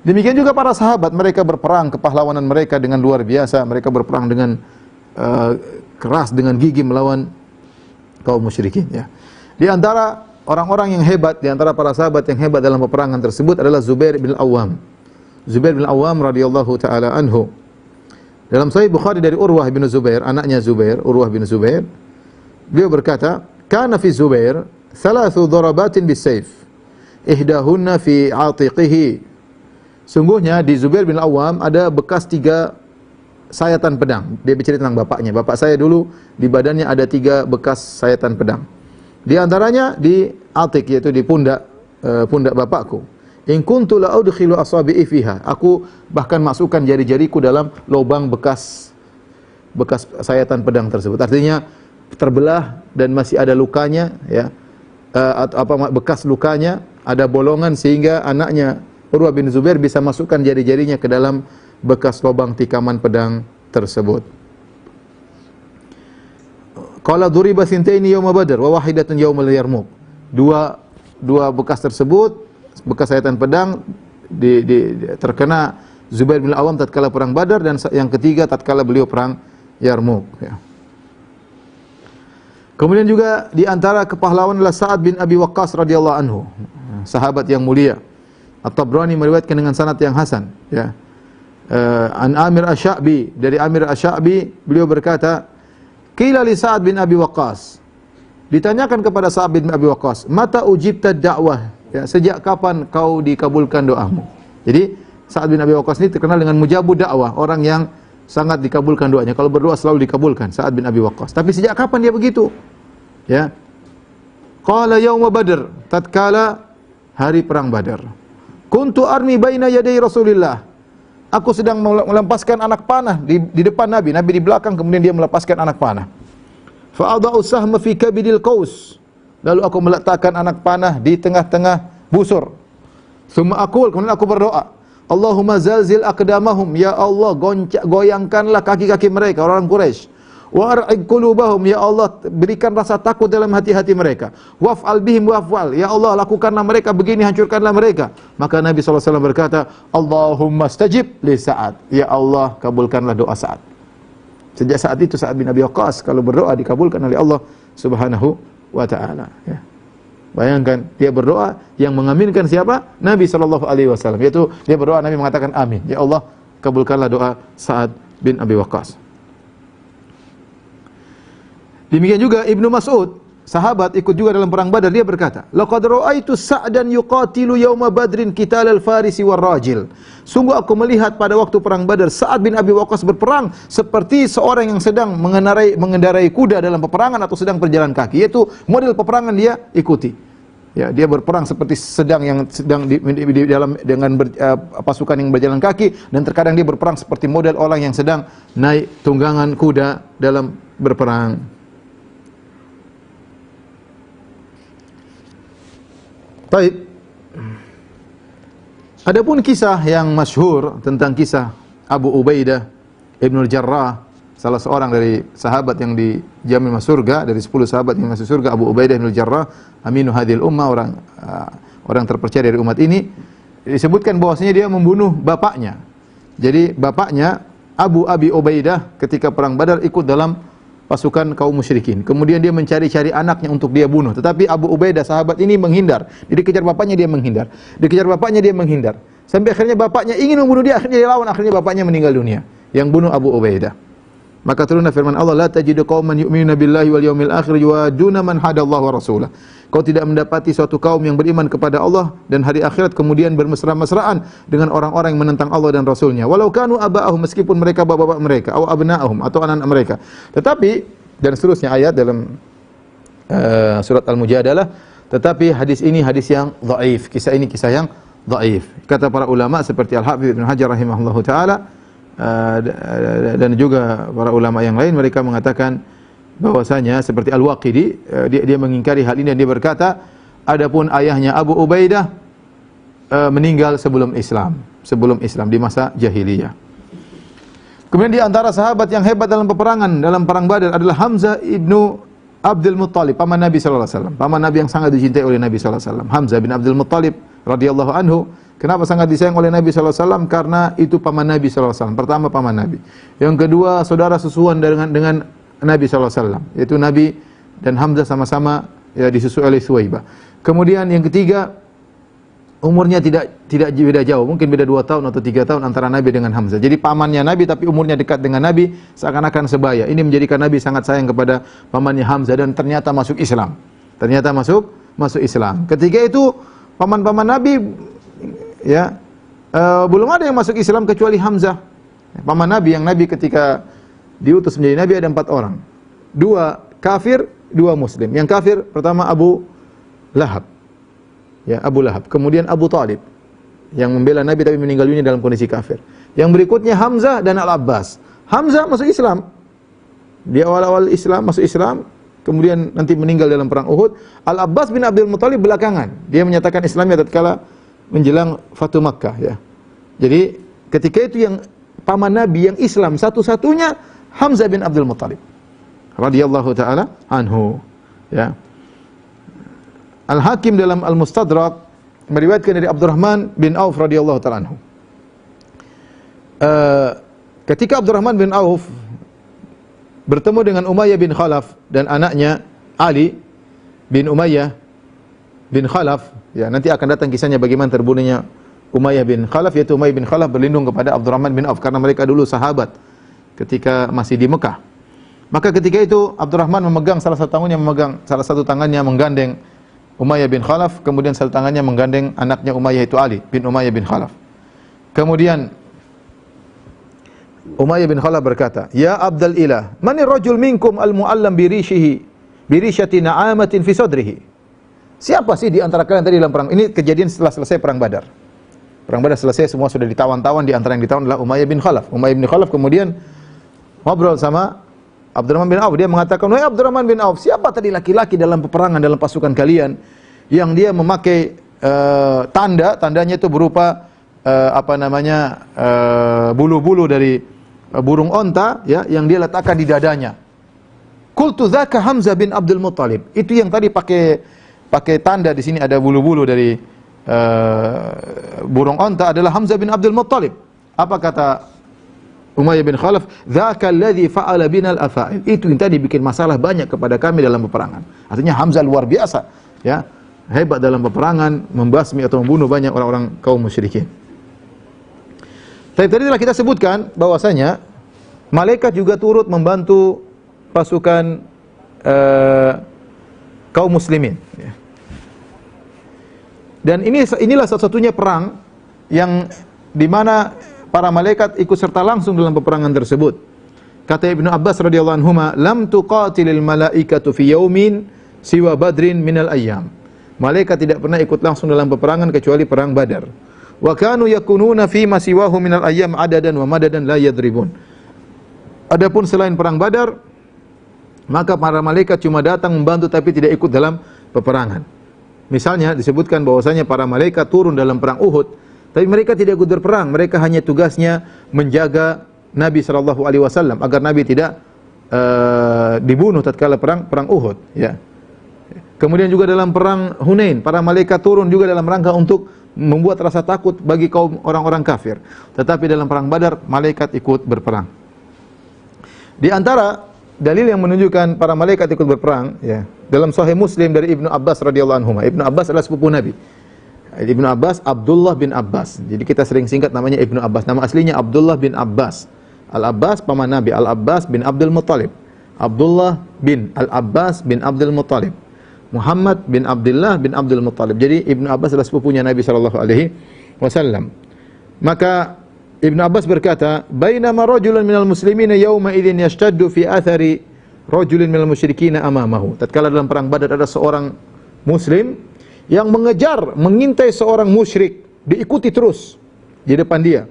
Demikian juga para sahabat, mereka berperang, kepahlawanan mereka dengan luar biasa, mereka berperang dengan keras, dengan gigih melawan kaum musyrikin, ya. Di antara orang-orang yang hebat, di antara para sahabat yang hebat dalam peperangan tersebut adalah Zubair bin Awam. Zubair bin Awam radhiyallahu taala anhu. Dalam Sahih Bukhari dari Urwah bin Zubair, anaknya Zubair, Urwah bin Zubair, beliau berkata, "Kana fi Zubair thalathu darabatin bis-sayf, ihdahunna fi 'atiqihi." Sungguhnya di Zubair bin Awam ada bekas 3 sayatan pedang. Dia bercerita tentang bapaknya. Bapak saya dulu di badannya ada 3 bekas sayatan pedang. Di antaranya di atik, yaitu di pundak bapakku. In kuntu la udkhilu asabi'i fiha. Aku bahkan masukkan jari-jariku dalam lubang bekas sayatan pedang tersebut. Artinya terbelah dan masih ada lukanya, ya. Bekas lukanya, ada bolongan sehingga anaknya Urwah bin Zubair bisa masukkan jari-jarinya ke dalam bekas lubang tikaman pedang tersebut. Qala duriba thintaini yauma Badr wa wahidatun yaumal Yarmuk. Dua bekas tersebut, bekas sayatan pedang terkena Zubair bin Awam tatkala perang Badar, dan yang ketiga tatkala beliau perang Yarmuk, ya. Kemudian juga di antara kepahlawan adalah Sa'ad bin Abi Waqqas radhiyallahu anhu, sahabat yang mulia. At-Tabrani meriwayatkan dengan sanad yang hasan, ya. An Amir Asy-Sya'bi, dari Amir Asy-Sya'bi beliau berkata, qila li Sa'ad bin Abi Waqqas, ditanyakan kepada Sa'ad bin Abi Waqqas, mata ujibta da'wah, ya, sejak kapan kau dikabulkan doamu? Jadi Sa'ad bin Abi Waqqas ini terkenal dengan mujabud dakwah, orang yang sangat dikabulkan doanya. Kalau berdoa selalu dikabulkan, Sa'ad bin Abi Waqqas. Tapi sejak kapan dia begitu? Ya. Qala yauma Badr, tatkala hari perang Badar. Kuntu armi baina yaday Rasulillah. Aku sedang melepaskan anak panah di depan Nabi. Nabi di belakang, kemudian dia melepaskan anak panah. Fa adau sahma fi kabidil qaus. Lalu aku meletakkan anak panah di tengah-tengah busur. Tsumma aqul, kemudian aku berdoa, Allahumma zalzil aqdamahum, ya Allah goyangkanlah kaki-kaki mereka, orang Quraisy. Wa ar'id qulubahum, ya Allah berikan rasa takut dalam hati-hati mereka. Waf'al bihim waf'al, ya Allah lakukanlah mereka begini, hancurkanlah mereka. Maka Nabi SAW berkata, Allahumma stajib li Sa'ad, ya Allah kabulkanlah doa Sa'ad. Sejak saat itu Sa'ad bin Abi Waqqas kalau berdoa dikabulkan oleh Allah Subhanahu wa taala, ya. Bayangkan dia berdoa yang mengaminkan siapa? Nabi SAW. Yaitu dia berdoa, Nabi mengatakan amin. Ya Allah kabulkanlah doa Sa'ad bin Abi Waqqas. Demikian juga Ibnu Mas'ud, sahabat ikut juga dalam perang Badar, dia berkata, laqad ra'aitu Sa'dan yuqatilu yauma Badrin qitalal farisi war rajil. Sungguh aku melihat pada waktu perang Badar Sa'ad bin Abi Waqqas berperang seperti seorang yang sedang mengendarai kuda dalam peperangan atau sedang berjalan kaki, yaitu model peperangan dia ikuti. Ya, dia berperang seperti sedang di dalam dengan pasukan yang berjalan kaki, dan terkadang dia berperang seperti model orang yang sedang naik tunggangan kuda dalam berperang. Baik. Adapun kisah yang masyhur tentang kisah Abu Ubaidah Ibnul Jarrah, salah seorang dari sahabat yang dijamin masuk surga, dari 10 sahabat yang masuk surga, Abu Ubaidah Ibnul Jarrah, aminu hadhil ummah, orang terpercaya dari umat ini, disebutkan bahwasanya dia membunuh bapaknya. Jadi bapaknya Abu Abi Ubaidah ketika perang Badar ikut dalam pasukan kaum musyrikin. Kemudian dia mencari-cari anaknya untuk dia bunuh. Tetapi Abu Ubaidah sahabat ini menghindar. Dia dikejar bapaknya, dia menghindar. Dikejar bapaknya, dia menghindar. Sampai akhirnya bapaknya ingin membunuh dia, akhirnya dia lawan, akhirnya bapaknya meninggal dunia. Yang bunuh Abu Ubaidah. Maka turunlah firman Allah, la tajidu qauman yu'minuna billahi wal yawmil akhir yuwaduna man hadallahu wa rasulah. Kau tidak mendapati suatu kaum yang beriman kepada Allah dan hari akhirat kemudian bermesra-mesraan dengan orang-orang yang menentang Allah dan Rasulnya. Walau kanu aba'ahum, meskipun mereka bapak-bapak mereka, atau abna'ahum, atau anak-anak mereka. Tetapi, dan seterusnya ayat dalam surat Al-Mujadalah, tetapi hadis ini hadis yang dhaif. Kisah ini kisah yang dhaif. Kata para ulama seperti Al-Hafidz Ibnu Hajar rahimahullahu taala, dan juga para ulama yang lain, mereka mengatakan bahwasanya seperti Al-Waqidi, dia mengingkari hal ini dan dia berkata, adapun ayahnya Abu Ubaidah meninggal sebelum Islam di masa jahiliyah. Kemudian di antara sahabat yang hebat dalam peperangan dalam perang Badar adalah Hamzah ibnu Abdul Muttalib, paman Nabi sallallahu alaihi wasallam, paman Nabi yang sangat dicintai oleh Nabi sallallahu alaihi wasallam. Hamzah bin Abdul Muttalib radhiyallahu anhu Kenapa sangat disayang oleh Nabi sallallahu alaihi wasallam? Karena itu paman Nabi sallallahu alaihi wasallam. Pertama paman Nabi. Yang kedua saudara susuan dengan Nabi sallallahu alaihi wasallam, yaitu Nabi dan Hamzah sama-sama ya disusui oleh Suwaibah. Kemudian yang ketiga, umurnya tidak beda jauh, mungkin beda 2 tahun atau 3 tahun antara Nabi dengan Hamzah. Jadi pamannya Nabi tapi umurnya dekat dengan Nabi, seakan-akan sebaya. Ini menjadikan Nabi sangat sayang kepada pamannya Hamzah dan ternyata masuk Islam. Ternyata masuk Islam. Ketika itu paman-paman Nabi ya belum ada yang masuk Islam kecuali Hamzah. Paman Nabi yang Nabi ketika diutus menjadi Nabi ada 4 orang. 2 kafir, 2 muslim. Yang kafir pertama Abu Lahab. Ya, Abu Lahab. Kemudian Abu Talib yang membela Nabi tapi meninggal dunia dalam kondisi kafir. Yang berikutnya Hamzah dan Al-Abbas. Hamzah masuk Islam. Dia awal-awal Islam, masuk Islam, kemudian nanti meninggal dalam perang Uhud. Al-Abbas bin Abdul Muttalib belakangan. Dia menyatakan Islamnya tatkala menjelang Fatu Makkah ya. Jadi ketika itu yang paman Nabi yang Islam satu-satunya Hamzah bin Abdul Muttalib radhiyallahu taala anhu ya. Al-Hakim dalam Al-Mustadrak meriwayatkan dari Abdurrahman bin Auf radhiyallahu taala anhu. Ketika Abdurrahman bin Auf bertemu dengan Umayyah bin Khalaf dan anaknya Ali bin Umayyah bin Khalaf, ya nanti akan datang kisahnya bagaimana terbunuhnya Umayyah bin Khalaf, yaitu Umayyah bin Khalaf berlindung kepada Abdurrahman bin Auf karena mereka dulu sahabat ketika masih di Mekah. Maka ketika itu Abdurrahman memegang salah satu tangannya menggandeng Umayyah bin Khalaf, kemudian satu tangannya menggandeng anaknya Umayyah itu Ali bin Umayyah bin Khalaf. Kemudian Umayyah bin Khalaf berkata, "Ya Abdal Ilah, manir rajul minkum al-mu'allam bi rishati na'amatin fi sadrihi?" Siapa sih di antara kalian tadi dalam perang? Ini kejadian setelah selesai perang Badar. Perang Badar selesai, semua sudah ditawan-tawan, di antara yang ditawan adalah Umayyah bin Khalaf. Umayyah bin Khalaf kemudian ngobrol sama Abdurrahman bin Auf. Dia mengatakan, "Wahai Abdurrahman bin Auf, siapa tadi laki-laki dalam peperangan dalam pasukan kalian yang dia memakai tandanya itu berupa bulu-bulu dari burung onta ya yang dia letakkan di dadanya." Qultu dzaka Hamzah bin Abdul Muttalib. Itu yang tadi pakai tanda di sini ada bulu-bulu dari burung onta adalah Hamzah bin Abdul Muttalib. Apa kata Umayyah bin Khalaf? "Dzaka alladzi fa'ala binal afa'il." Itu yang tadi bikin masalah banyak kepada kami dalam peperangan. Artinya Hamzah luar biasa, ya. Hebat dalam peperangan, membasmi atau membunuh banyak orang-orang kaum musyrikin. Tadi telah kita sebutkan bahwasanya malaikat juga turut membantu pasukan kaum muslimin, ya. Dan inilah satu-satunya perang yang di mana para malaikat ikut serta langsung dalam peperangan tersebut. Kata Ibnu Abbas radhiyallahu anhuma, "Lam tuqatilil malaikatu fi yaumin siwa badrin minal ayyam." Malaikat tidak pernah ikut langsung dalam peperangan kecuali perang Badar. Wa kanu yakununa fi ma siwahu minal ayyam adadan wa madadan la yadribun. Adapun selain perang Badar, maka para malaikat cuma datang membantu tapi tidak ikut dalam peperangan. Misalnya disebutkan bahwasanya para malaikat turun dalam perang Uhud, tapi mereka tidak ikut berperang, mereka hanya tugasnya menjaga Nabi sallallahu alaihi wasallam agar Nabi tidak dibunuh tatkala perang Uhud, ya. Kemudian juga dalam perang Hunain, para malaikat turun juga dalam rangka untuk membuat rasa takut bagi kaum orang-orang kafir. Tetapi dalam perang Badar malaikat ikut berperang. Di antara dalil yang menunjukkan para malaikat ikut berperang, ya, dalam Sahih Muslim dari Ibnu Abbas radhiyallahu anhu. Ibnu Abbas adalah sepupu Nabi. Ibnu Abbas, Abdullah bin Abbas. Jadi kita sering singkat namanya Ibnu Abbas. Nama aslinya Abdullah bin Abbas. Al-Abbas paman Nabi, Al-Abbas bin Abdul Muttalib. Abdullah bin Al-Abbas bin Abdul Muttalib. Muhammad bin Abdullah bin Abdul Muttalib. Jadi Ibnu Abbas adalah sepupunya Nabi sallallahu alaihi wasallam. Maka Ibnu Abbas berkata, "Bainama rajulun minal muslimina yawma idzin yashtaddu fi athari rajulin minal musyrikin amamahu." Tatkala dalam perang Badar ada seorang muslim yang mengintai seorang musyrik, diikuti terus di depan dia.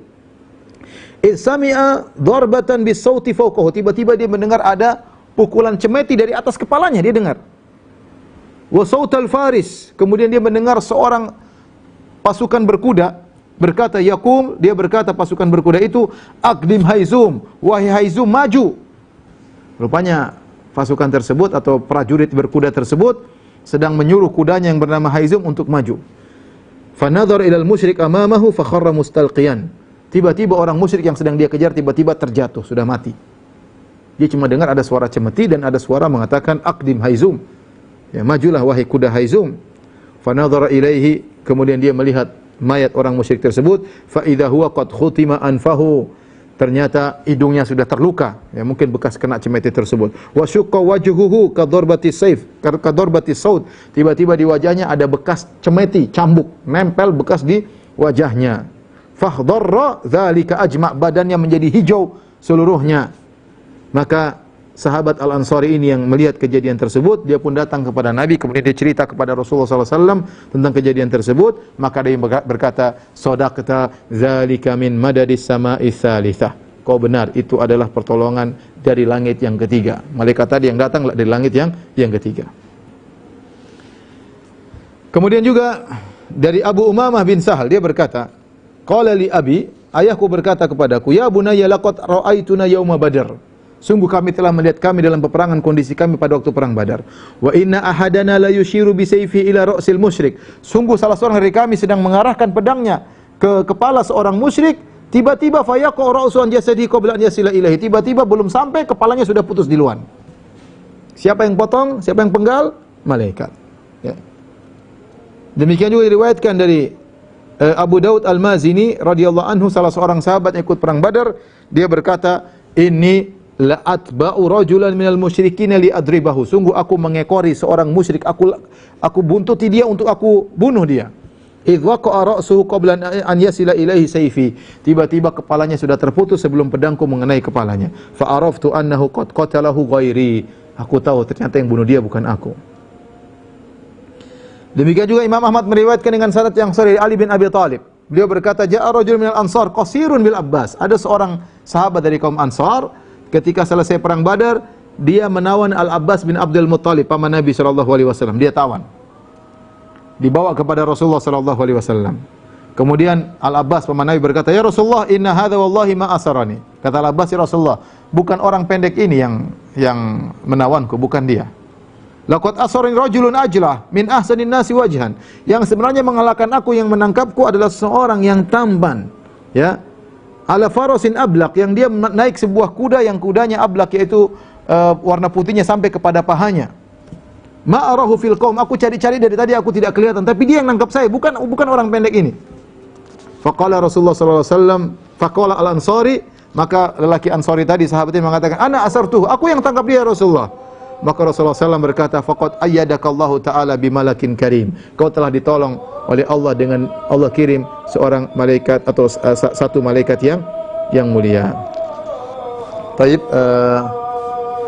Sami'a darbatan bisauti fawqahu, tiba-tiba dia mendengar ada pukulan cemeti dari atas kepalanya, dia dengar. Wa sautal faris, kemudian dia mendengar seorang pasukan berkuda berkata, yaqum, dia berkata pasukan berkuda itu, "Aqdim Haizum, wahai Haizum, maju." Rupanya pasukan tersebut atau prajurit berkuda tersebut sedang menyuruh kudanya yang bernama Haizum untuk maju. Fanadhara ila al-musyrik amamahu fa kharra mustalqiyan. Tiba-tiba orang musyrik yang sedang dia kejar tiba-tiba terjatuh, sudah mati. Dia cuma dengar ada suara cemeti dan ada suara mengatakan aqdim haizum. Ya, majulah wahai kuda haizum. Fanadhara ilaihi, kemudian dia melihat mayat orang musyrik tersebut, fa idza huwa qad khutima anfahu. Ternyata hidungnya sudah terluka, ya mungkin bekas kena cemeti tersebut. Wa syaqqa wajhuhu ka darbati saif, ka darbati saud. Tiba-tiba di wajahnya ada bekas cemeti, cambuk, nempel bekas di wajahnya. Fahdharra dzalika ajma', badannya menjadi hijau seluruhnya. Maka sahabat Al-Ansari ini yang melihat kejadian tersebut, dia pun datang kepada Nabi, kemudian dia cerita kepada Rasulullah SAW tentang kejadian tersebut. Maka dia berkata, "Shadaqta dzalika min madadis sama'i tsalitsah." Kau benar, itu adalah pertolongan dari langit yang ketiga. Malaikat tadi yang datang dari langit yang ketiga. Kemudian juga dari Abu Umamah bin Sahal, dia berkata, "Qala li abi," ayahku berkata kepadaku, "Ya bunayya laqad ra'aituna yauma Badr." Sungguh kami telah melihat kami dalam peperangan, kondisi kami pada waktu perang Badar. Wa inna ahadana la yushiru bi sayfi ila ra'sil musyrik. Sungguh salah seorang dari kami sedang mengarahkan pedangnya ke kepala seorang musyrik, tiba-tiba fayaqa ra'su an jasadi qabla an yasila ilaihi. Tiba-tiba belum sampai kepalanya sudah putus duluan. Siapa yang potong? Siapa yang penggal? Malaikat. Ya. Demikian juga diriwayatkan dari Abu Daud Al-Mazini radhiyallahu anhu, salah seorang sahabat yang ikut perang Badar, dia berkata, "Inni la atba'u rajulan minal musyrikin li adribahu." Sungguh aku mengekori seorang musyrik, aku buntuti dia untuk aku bunuh dia. Idh waqa'a ra'suhu qabla an yasila ilaihi sayfi. Tiba-tiba kepalanya sudah terputus sebelum pedangku mengenai kepalanya. Fa araftu annahu qad qatalahu ghairi. Aku tahu ternyata yang bunuh dia bukan aku. Demikian juga Imam Ahmad meriwayatkan dengan sanad yang sahih Ali bin Abi Thalib. Beliau berkata, "Ja'a rajul minal Ansar qasirun bil Abbas." Ada seorang sahabat dari kaum Ansar, ketika selesai perang Badar, dia menawan Al-Abbas bin Abdul Muttalib, paman Nabi sallallahu alaihi wasallam. Dia tawan. Dibawa kepada Rasulullah sallallahu alaihi wasallam. Kemudian Al-Abbas paman Nabi berkata, "Ya Rasulullah, inna hadza wallahi ma asarani." Kata Al-Abbas, "Ya Rasulullah, bukan orang pendek ini yang menawanku, bukan dia. Laqad asarani rajulun ajlah min ahsanin nasi wajhan." Yang sebenarnya mengalahkan aku, yang menangkapku adalah seorang yang tampan, ya. Ala farasin ablaq, yang dia naik sebuah kuda yang kudanya ablaq, yaitu warna putihnya sampai kepada pahanya. Ma arahu fil qaum, aku cari-cari dari tadi aku tidak kelihatan, tapi dia yang nangkap saya, bukan orang pendek ini. Faqala Rasulullah sallallahu alaihi wasallam, faqala al-Ansari, maka lelaki Ansari tadi sahabatnya mengatakan, "Ana asartuhu, aku yang tangkap dia Rasulullah." Maka Rasulullah SAW berkata, "Faqad ayyadakallahu ta'ala bimalakin karim." Kau telah ditolong oleh Allah dengan Allah kirim seorang malaikat atau satu malaikat yang mulia. Baik,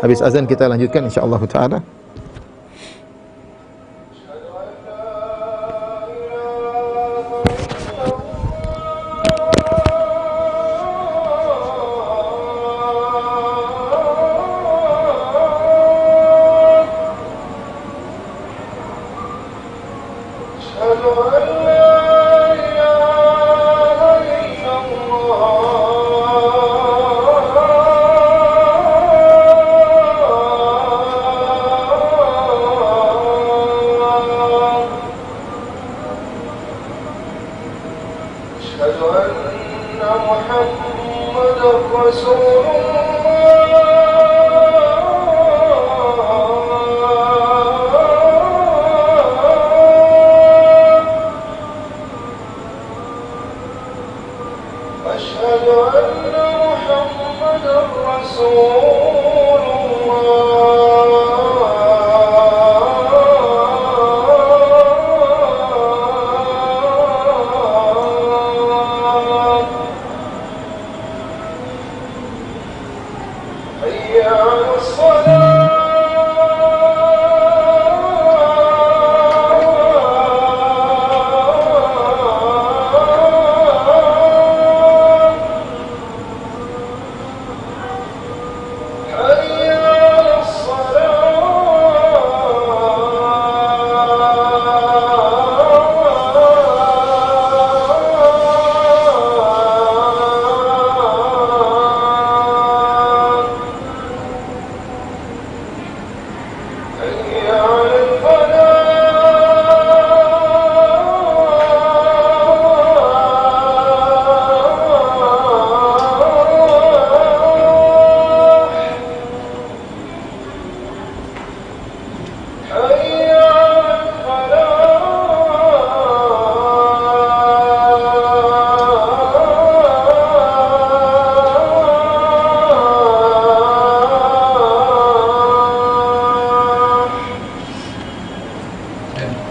habis azan kita lanjutkan insyaallah taala.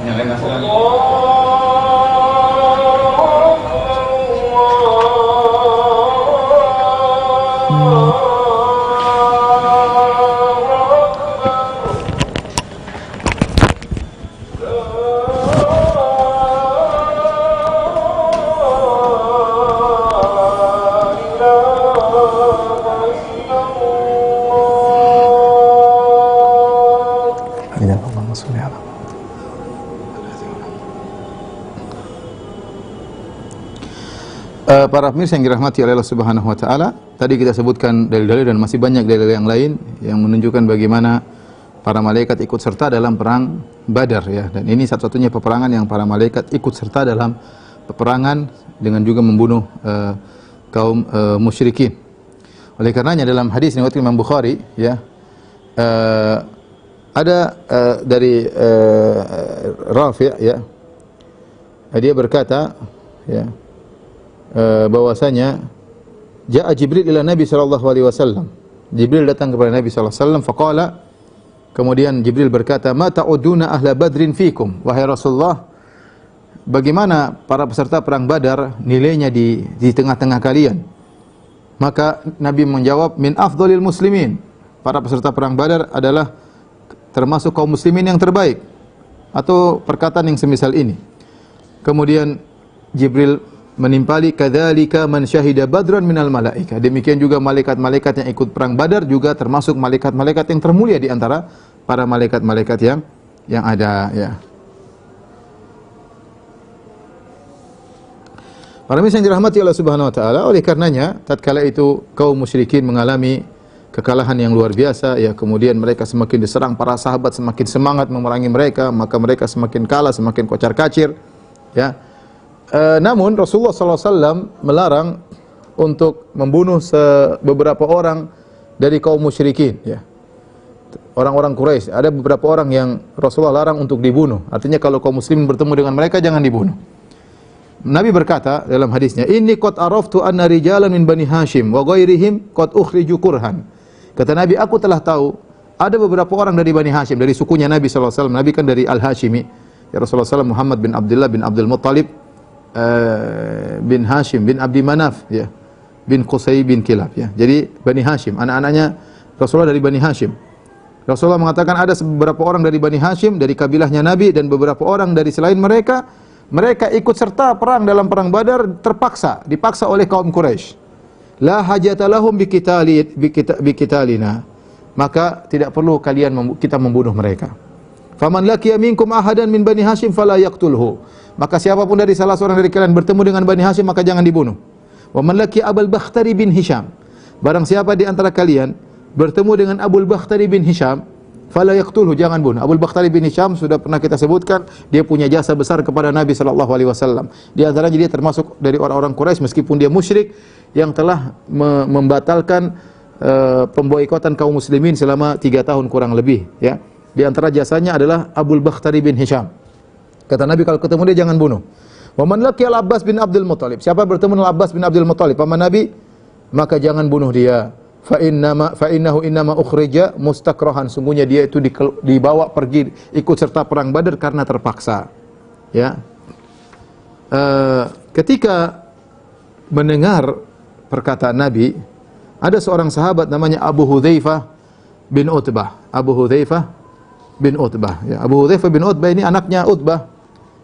Nyalain nasihat. Para pemirsa yang dirahmati oleh Allah Subhanahu wa taala, tadi kita sebutkan dalil-dalil dan masih banyak dalil yang lain yang menunjukkan bagaimana para malaikat ikut serta dalam perang Badar ya. Dan ini satu-satunya peperangan yang para malaikat ikut serta dalam peperangan dengan juga membunuh kaum musyrikin. Oleh karenanya dalam hadis riwayat Imam Bukhari ya, ada dari Rafi' ya, dia berkata ya, bahwasanya Ja'a Jibril ila Nabi sallallahu alaihi wasallam. Jibril datang kepada Nabi sallallahu alaihi wasallam faqala, kemudian Jibril berkata, "Ma ta'uduna ahla Badrin fikum?" Wahai Rasulullah, bagaimana para peserta perang Badar nilainya di tengah-tengah kalian? Maka Nabi menjawab, "Min afdhalil muslimin." Para peserta perang Badar adalah termasuk kaum muslimin yang terbaik, atau perkataan yang semisal ini. Kemudian Jibril menimpali, kadzalika man syahida badran minal malaika. Demikian juga malaikat-malaikat yang ikut perang Badar juga termasuk malaikat-malaikat yang termulia di antara para malaikat-malaikat yang ada ya. Para pemirsa yang dirahmati Allah Subhanahu wa taala, oleh karenanya tatkala itu kaum musyrikin mengalami kekalahan yang luar biasa ya, kemudian mereka semakin diserang, para sahabat semakin semangat memerangi mereka, maka mereka semakin kalah, semakin kocar-kacir ya. Namun Rasulullah SAW melarang untuk membunuh beberapa orang dari kaum musyrikin ya. Orang-orang Quraisy, ada beberapa orang yang Rasulullah larang untuk dibunuh. Artinya kalau kaum muslimin bertemu dengan mereka jangan dibunuh. Nabi berkata dalam hadisnya, "Inni qad araftu anna rijalan min Bani Hashim wa ghairihim qad ukhriju kurhan." Kata Nabi, aku telah tahu ada beberapa orang dari Bani Hashim, dari sukunya Nabi SAW. Nabi kan dari Al-Hashimi. Ya Rasulullah SAW Muhammad bin Abdullah bin Abdul Muttalib bin Hashim bin Abdi Manaf ya, bin Qusay bin Kilab ya. Jadi Bani Hashim, anak-anaknya Rasulullah dari Bani Hashim. Rasulullah mengatakan ada beberapa orang dari Bani Hashim, dari kabilahnya Nabi, dan beberapa orang dari selain mereka, mereka ikut serta perang dalam perang Badar dipaksa oleh kaum Quraisy. La hajata lahum biqitalina. Maka tidak perlu kita membunuh mereka. Faman laqiya minkum ahadan min Bani Hashim fala yaqtulhu. Maka siapapun dari salah seorang dari kalian bertemu dengan Bani Hashim maka jangan dibunuh. Wa man laqiya Abul Bakhtari bin Hisham. Barang siapa di antara kalian bertemu dengan Abul Bakhtari bin Hisham, fala yaqtulhu, jangan bunuh. Abul Bakhtari bin Hisham sudah pernah kita sebutkan, dia punya jasa besar kepada Nabi sallallahu alaihi wasallam. Di antaranya dia termasuk dari orang-orang Quraisy meskipun dia musyrik yang telah membatalkan pemboikotan kaum muslimin selama 3 tahun kurang lebih ya. Di antara jasanya adalah Abul Bakhtari bin Hisham. Kata Nabi kalau ketemu dia jangan bunuh. Wa man laqiya Al-Abbas bin Abdul Muttalib. Siapa bertemu dengan Al-Abbas bin Abdul Muttalib paman Nabi, maka jangan bunuh dia. Fa innahu innama ukhrija mustakrahan. Sungguhnya dia itu dibawa pergi ikut serta perang Badar karena terpaksa. Ya. Ketika mendengar perkataan Nabi, ada seorang sahabat namanya Abu Hudzaifah bin Utbah. Abu Hudzaifah bin Utbah. Ya, Abu Hudzaifah bin Utbah ini anaknya Utbah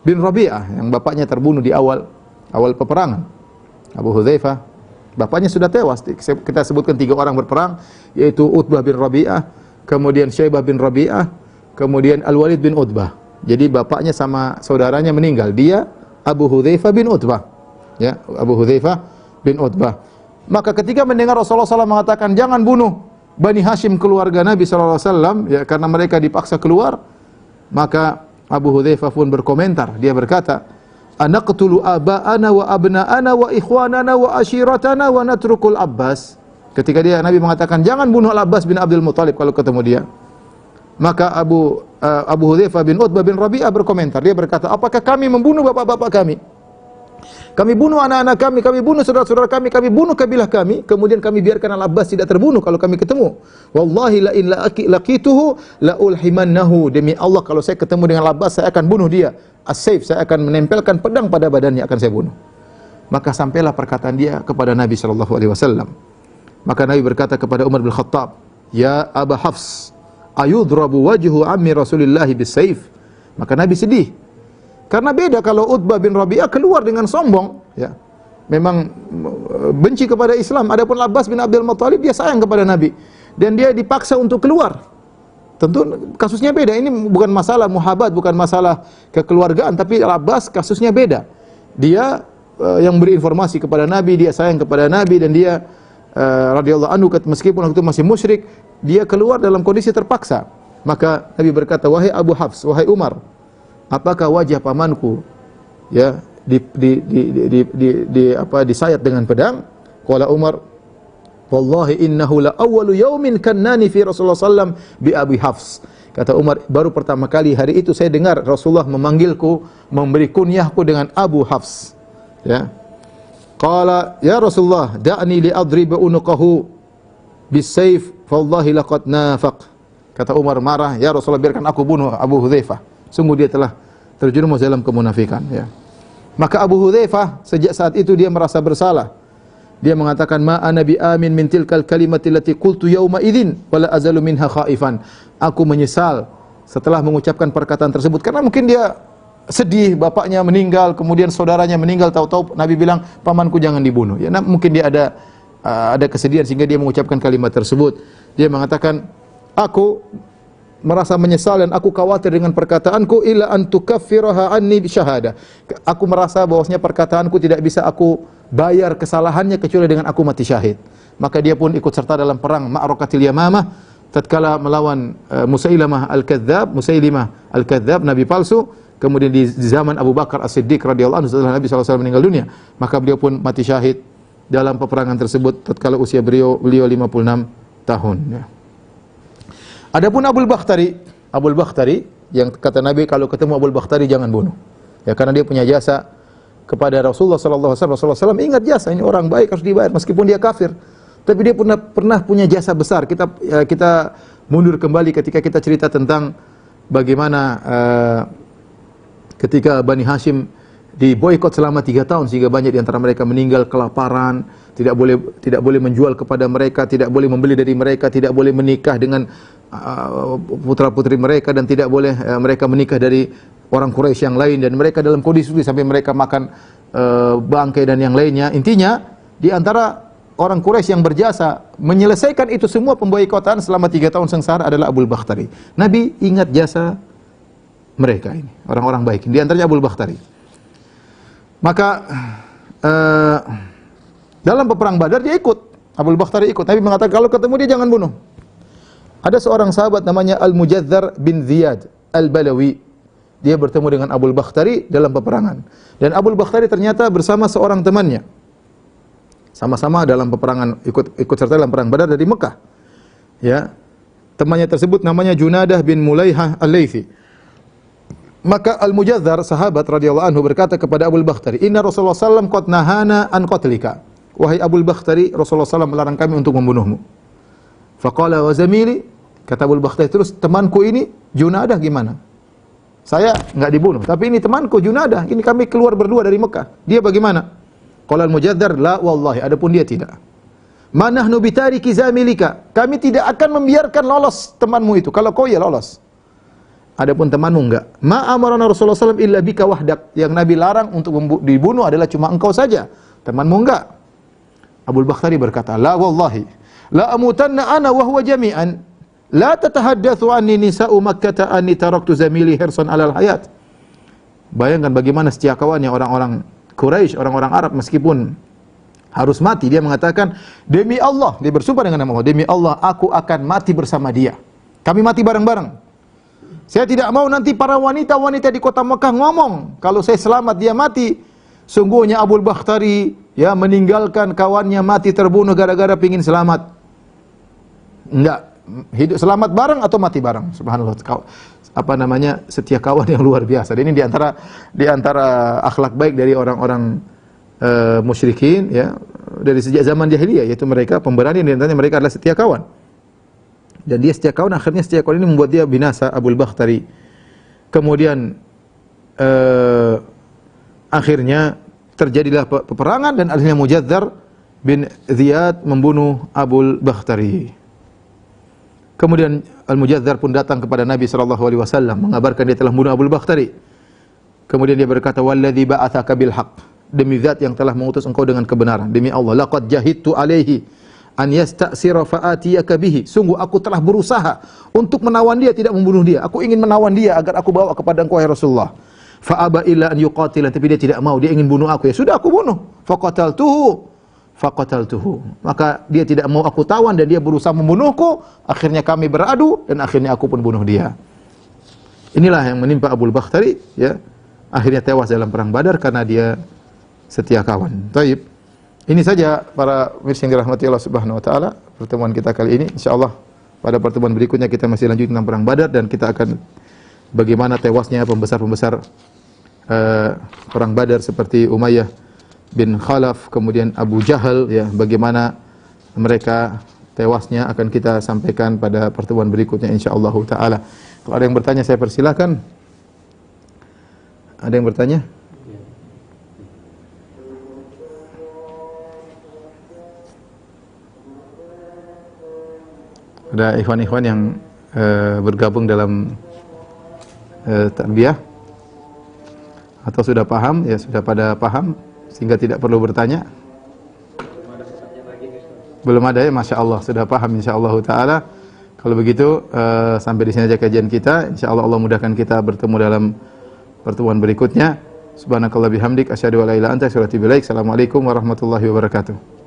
bin Rabi'ah yang bapaknya terbunuh di awal peperangan. Abu Hudzaifah, bapaknya sudah tewas. Kita sebutkan 3 orang berperang, yaitu Utbah bin Rabi'ah, kemudian Syaibah bin Rabi'ah, kemudian Al-Walid bin Utbah. Jadi bapaknya sama saudaranya meninggal. Dia Abu Hudzaifah bin Utbah. Ya, Abu Hudzaifah bin Utbah. Maka ketika mendengar Rasulullah SAW mengatakan jangan bunuh Bani Hashim keluarga Nabi SAW ya, karena mereka dipaksa keluar, maka Abu Hudzaifah pun berkomentar, dia berkata, "Anaqtulu aba'ana wa abna'ana wa ikhwanana wa ashiratana wa natrukul Abbas." Ketika Nabi mengatakan jangan bunuh Al-Abbas bin Abdul Muttalib kalau ketemu dia, maka Abu Hudzaifah bin Utbah bin Rabi'ah berkomentar, dia berkata, "Apakah kami membunuh bapak-bapak kami Kami bunuh anak-anak kami bunuh saudara-saudara kami bunuh kabilah kami, kemudian kami biarkan Al-Abbas tidak terbunuh kalau kami ketemu. Wallahi la in laqituhu la ulhimannahu. Demi Allah kalau saya ketemu dengan Al-Abbas saya akan bunuh dia. As-sayf, saya akan menempelkan pedang pada badannya, akan saya bunuh. Maka sampailah perkataan dia kepada Nabi sallallahu alaihi wasallam. Maka Nabi berkata kepada Umar bin Khattab, "Ya Aba Hafs, ayudrabu wajhu ammi Rasulillah bis-sayf?" Maka Nabi sedih. Karena beda kalau Utbah bin Rabi'ah keluar dengan sombong, ya. Memang benci kepada Islam. Adapun Abbas bin Abdul Muthalib dia sayang kepada Nabi dan dia dipaksa untuk keluar. Tentu kasusnya beda. Ini bukan masalah muhabat, bukan masalah kekeluargaan, tapi Abbas kasusnya beda. Dia yang beri informasi kepada Nabi, dia sayang kepada Nabi dan dia radhiyallahu anhu meskipun waktu itu masih musyrik, dia keluar dalam kondisi terpaksa. Maka Nabi berkata, "Wahai Abu Hafs, wahai Umar, apakah wajah pamanku ya disayat dengan pedang?" Qala Umar, "Wallahi innahu la awwalu yaumin kannani fi Rasulullah sallam bi Abi Hafs." Kata Umar, baru pertama kali hari itu saya dengar Rasulullah memanggilku, memberi kunyahku dengan Abu Hafs. Ya. Qala, "Ya Rasulullah, da'ni li adriba unuqahu bis-sayf, fa wallahi laqad nafaq." Kata Umar marah, "Ya Rasulullah, biarkan aku bunuh Abu Hudzaifah. Sungguh dia telah terjerumus dalam kemunafikan." Ya. Maka Abu Hudzaifah sejak saat itu dia merasa bersalah. Dia mengatakan, "Ma ana bi amin min tilkal kalimati allati qultu yauma idzin wala azalu minha khaifan." Aku menyesal setelah mengucapkan perkataan tersebut karena mungkin dia sedih bapaknya meninggal, kemudian saudaranya meninggal, tahu-tahu Nabi bilang, "Pamanku jangan dibunuh." Ya, mungkin dia ada kesedihan sehingga dia mengucapkan kalimat tersebut. Dia mengatakan, "Aku merasa menyesal dan aku khawatir dengan perkataanku illa an tukaffiraha anni bisyahada." Aku merasa bahwasanya perkataanku tidak bisa aku bayar kesalahannya kecuali dengan aku mati syahid. Maka dia pun ikut serta dalam perang Ma'rakatil Yamamah tatkala melawan Musailimah Al-Kadzdzab, nabi palsu. Kemudian di zaman Abu Bakar As-Siddiq radhiyallahu anhu setelah Nabi SAW meninggal dunia, maka beliau pun mati syahid dalam peperangan tersebut tatkala usia beliau 56 tahun ya. Adapun Abul Bakhtari yang kata Nabi kalau ketemu Abul Bakhtari jangan bunuh. Ya karena dia punya jasa kepada Rasulullah sallallahu alaihi wasallam. Rasulullah SAW ingat jasa ini orang baik harus dibayar meskipun dia kafir. Tapi dia pernah punya jasa besar. Kita mundur kembali ketika kita cerita tentang bagaimana ketika Bani Hashim diboikot selama 3 tahun sehingga banyak di antara mereka meninggal kelaparan, tidak boleh menjual kepada mereka, tidak boleh membeli dari mereka, tidak boleh menikah dengan putra-putri mereka dan tidak boleh mereka menikah dari orang Quraisy yang lain dan mereka dalam kondisi sampai mereka makan bangkai dan yang lainnya. Intinya di antara orang Quraisy yang berjasa menyelesaikan itu semua pemboikotan selama 3 tahun sengsara adalah Abul Bakhtari. Nabi ingat jasa mereka ini, orang-orang baik. Di antaranya Abul Bakhtari. Maka dalam peperang Badar dia ikut. Abul Bakhtari ikut. Nabi mengatakan kalau ketemu dia jangan bunuh. Ada seorang sahabat namanya Al-Mujadzar bin Ziyad Al-Balawi. Dia bertemu dengan Abul Bakhtari dalam peperangan. Dan Abul Bakhtari ternyata bersama seorang temannya. Sama-sama dalam peperangan, ikut serta dalam perang Badar dari Mekah. Ya. Temannya tersebut namanya Junadah bin Mulaihah Al-Laythi. Maka Al-Mujadzar sahabat radhiyallahu anhu berkata kepada Abul Bakhtari, "Inna Rasulullah sallam qad nahana an qatlika." Wahai Abul Bakhtari, Rasulullah sallam melarang kami untuk membunuhmu. Faqala wa zamili, kata Abul Bakhtari terus, temanku ini Junadah gimana? Saya enggak dibunuh, tapi ini temanku Junadah, ini kami keluar berdua dari Mekah. Dia bagaimana? Qala Al-Mujadzar, "La wallahi," adapun dia tidak. "Ma nahnu bitariki zamilika." Kami tidak akan membiarkan lolos temanmu itu. Kalau kau ya lolos. Adapun temanmu enggak. Ma amarana Rasulullah SAW illa bika wahdak. Yang Nabi larang untuk dibunuh adalah cuma engkau saja. Temanmu enggak. Abul Bakhtari berkata, "La wallahi, la amutanna ana wa huwa jami'an. La tatahaddatsu anni nisa'u Makkah anni taraktu zamili hirsan 'alal hayat." Bayangkan bagaimana setia kawannya orang-orang Quraisy, orang-orang Arab meskipun harus mati. Dia mengatakan, "Demi Allah," dia bersumpah dengan nama Allah, "Demi Allah aku akan mati bersama dia. Kami mati bareng-bareng. Saya tidak mau nanti para wanita-wanita di kota Mekah ngomong kalau saya selamat dia mati. Sungguhnya Abul Bakhtari ya meninggalkan kawannya mati terbunuh gara-gara pingin selamat." Enggak, hidup selamat bareng atau mati bareng. Subhanallah. apa namanya, setia kawan yang luar biasa. Dan ini di antara akhlak baik dari orang-orang musyrikin, ya, dari sejak zaman jahiliyah, yaitu mereka pemberani, di antaranya mereka adalah setia kawan. Dan dia setia kawan, akhirnya setia kawan ini membuat dia binasa, Abul Bakhtari. Kemudian akhirnya terjadilah peperangan dan akhirnya Mujadzar bin Ziyad membunuh Abul Bakhtari. Kemudian Al-Mujadzar pun datang kepada Nabi SAW mengabarkan dia telah membunuh Abul Bakhtari. Kemudian dia berkata, "Walladzi ba'atsaka bil haqq," demi zat yang telah mengutus engkau dengan kebenaran, demi Allah, "laqad jahidtu alaihi an yasta'sira fa'atiyaka bihi." Sungguh aku telah berusaha untuk menawan dia, tidak membunuh dia. Aku ingin menawan dia agar aku bawa kepada engkau, ya Rasulullah. Fa'aba illa an yuqatila, tapi dia tidak mau, dia ingin bunuh aku. Ya sudah, aku bunuh. Faqataltuhu. Maka dia tidak mau aku tawan dan dia berusaha membunuhku. Akhirnya kami beradu dan akhirnya aku pun bunuh dia. Inilah yang menimpa Abul Bakhtari, ya. Akhirnya tewas dalam perang Badar karena dia setia kawan. Taib. Ini saja para pemirsa yang dirahmati Allah Subhanahu wa taala, pertemuan kita kali ini. Insyaallah pada pertemuan berikutnya kita masih lanjut tentang perang Badar dan kita akan bagaimana tewasnya pembesar-pembesar perang Badar seperti Umayyah bin Khalaf, kemudian Abu Jahal, ya, bagaimana mereka tewasnya akan kita sampaikan pada pertemuan berikutnya insyaallah taala. Kalau ada yang bertanya saya persilakan. Ada yang bertanya? Ada ikhwan-ikhwan yang bergabung dalam tarbiyah atau sudah paham, ya sudah pada paham sehingga tidak perlu bertanya. Belum ada, ya, Masya Allah, sudah paham insyaallah taala. Kalau begitu sampai di sini aja kajian kita. Insyaallah Allah mudahkan kita bertemu dalam pertemuan berikutnya. Subhanakallah bihamdik asyhadu an la ilaha illa anta astaghfiruka wa atubu ilaik. Assalamualaikum warahmatullahi wabarakatuh.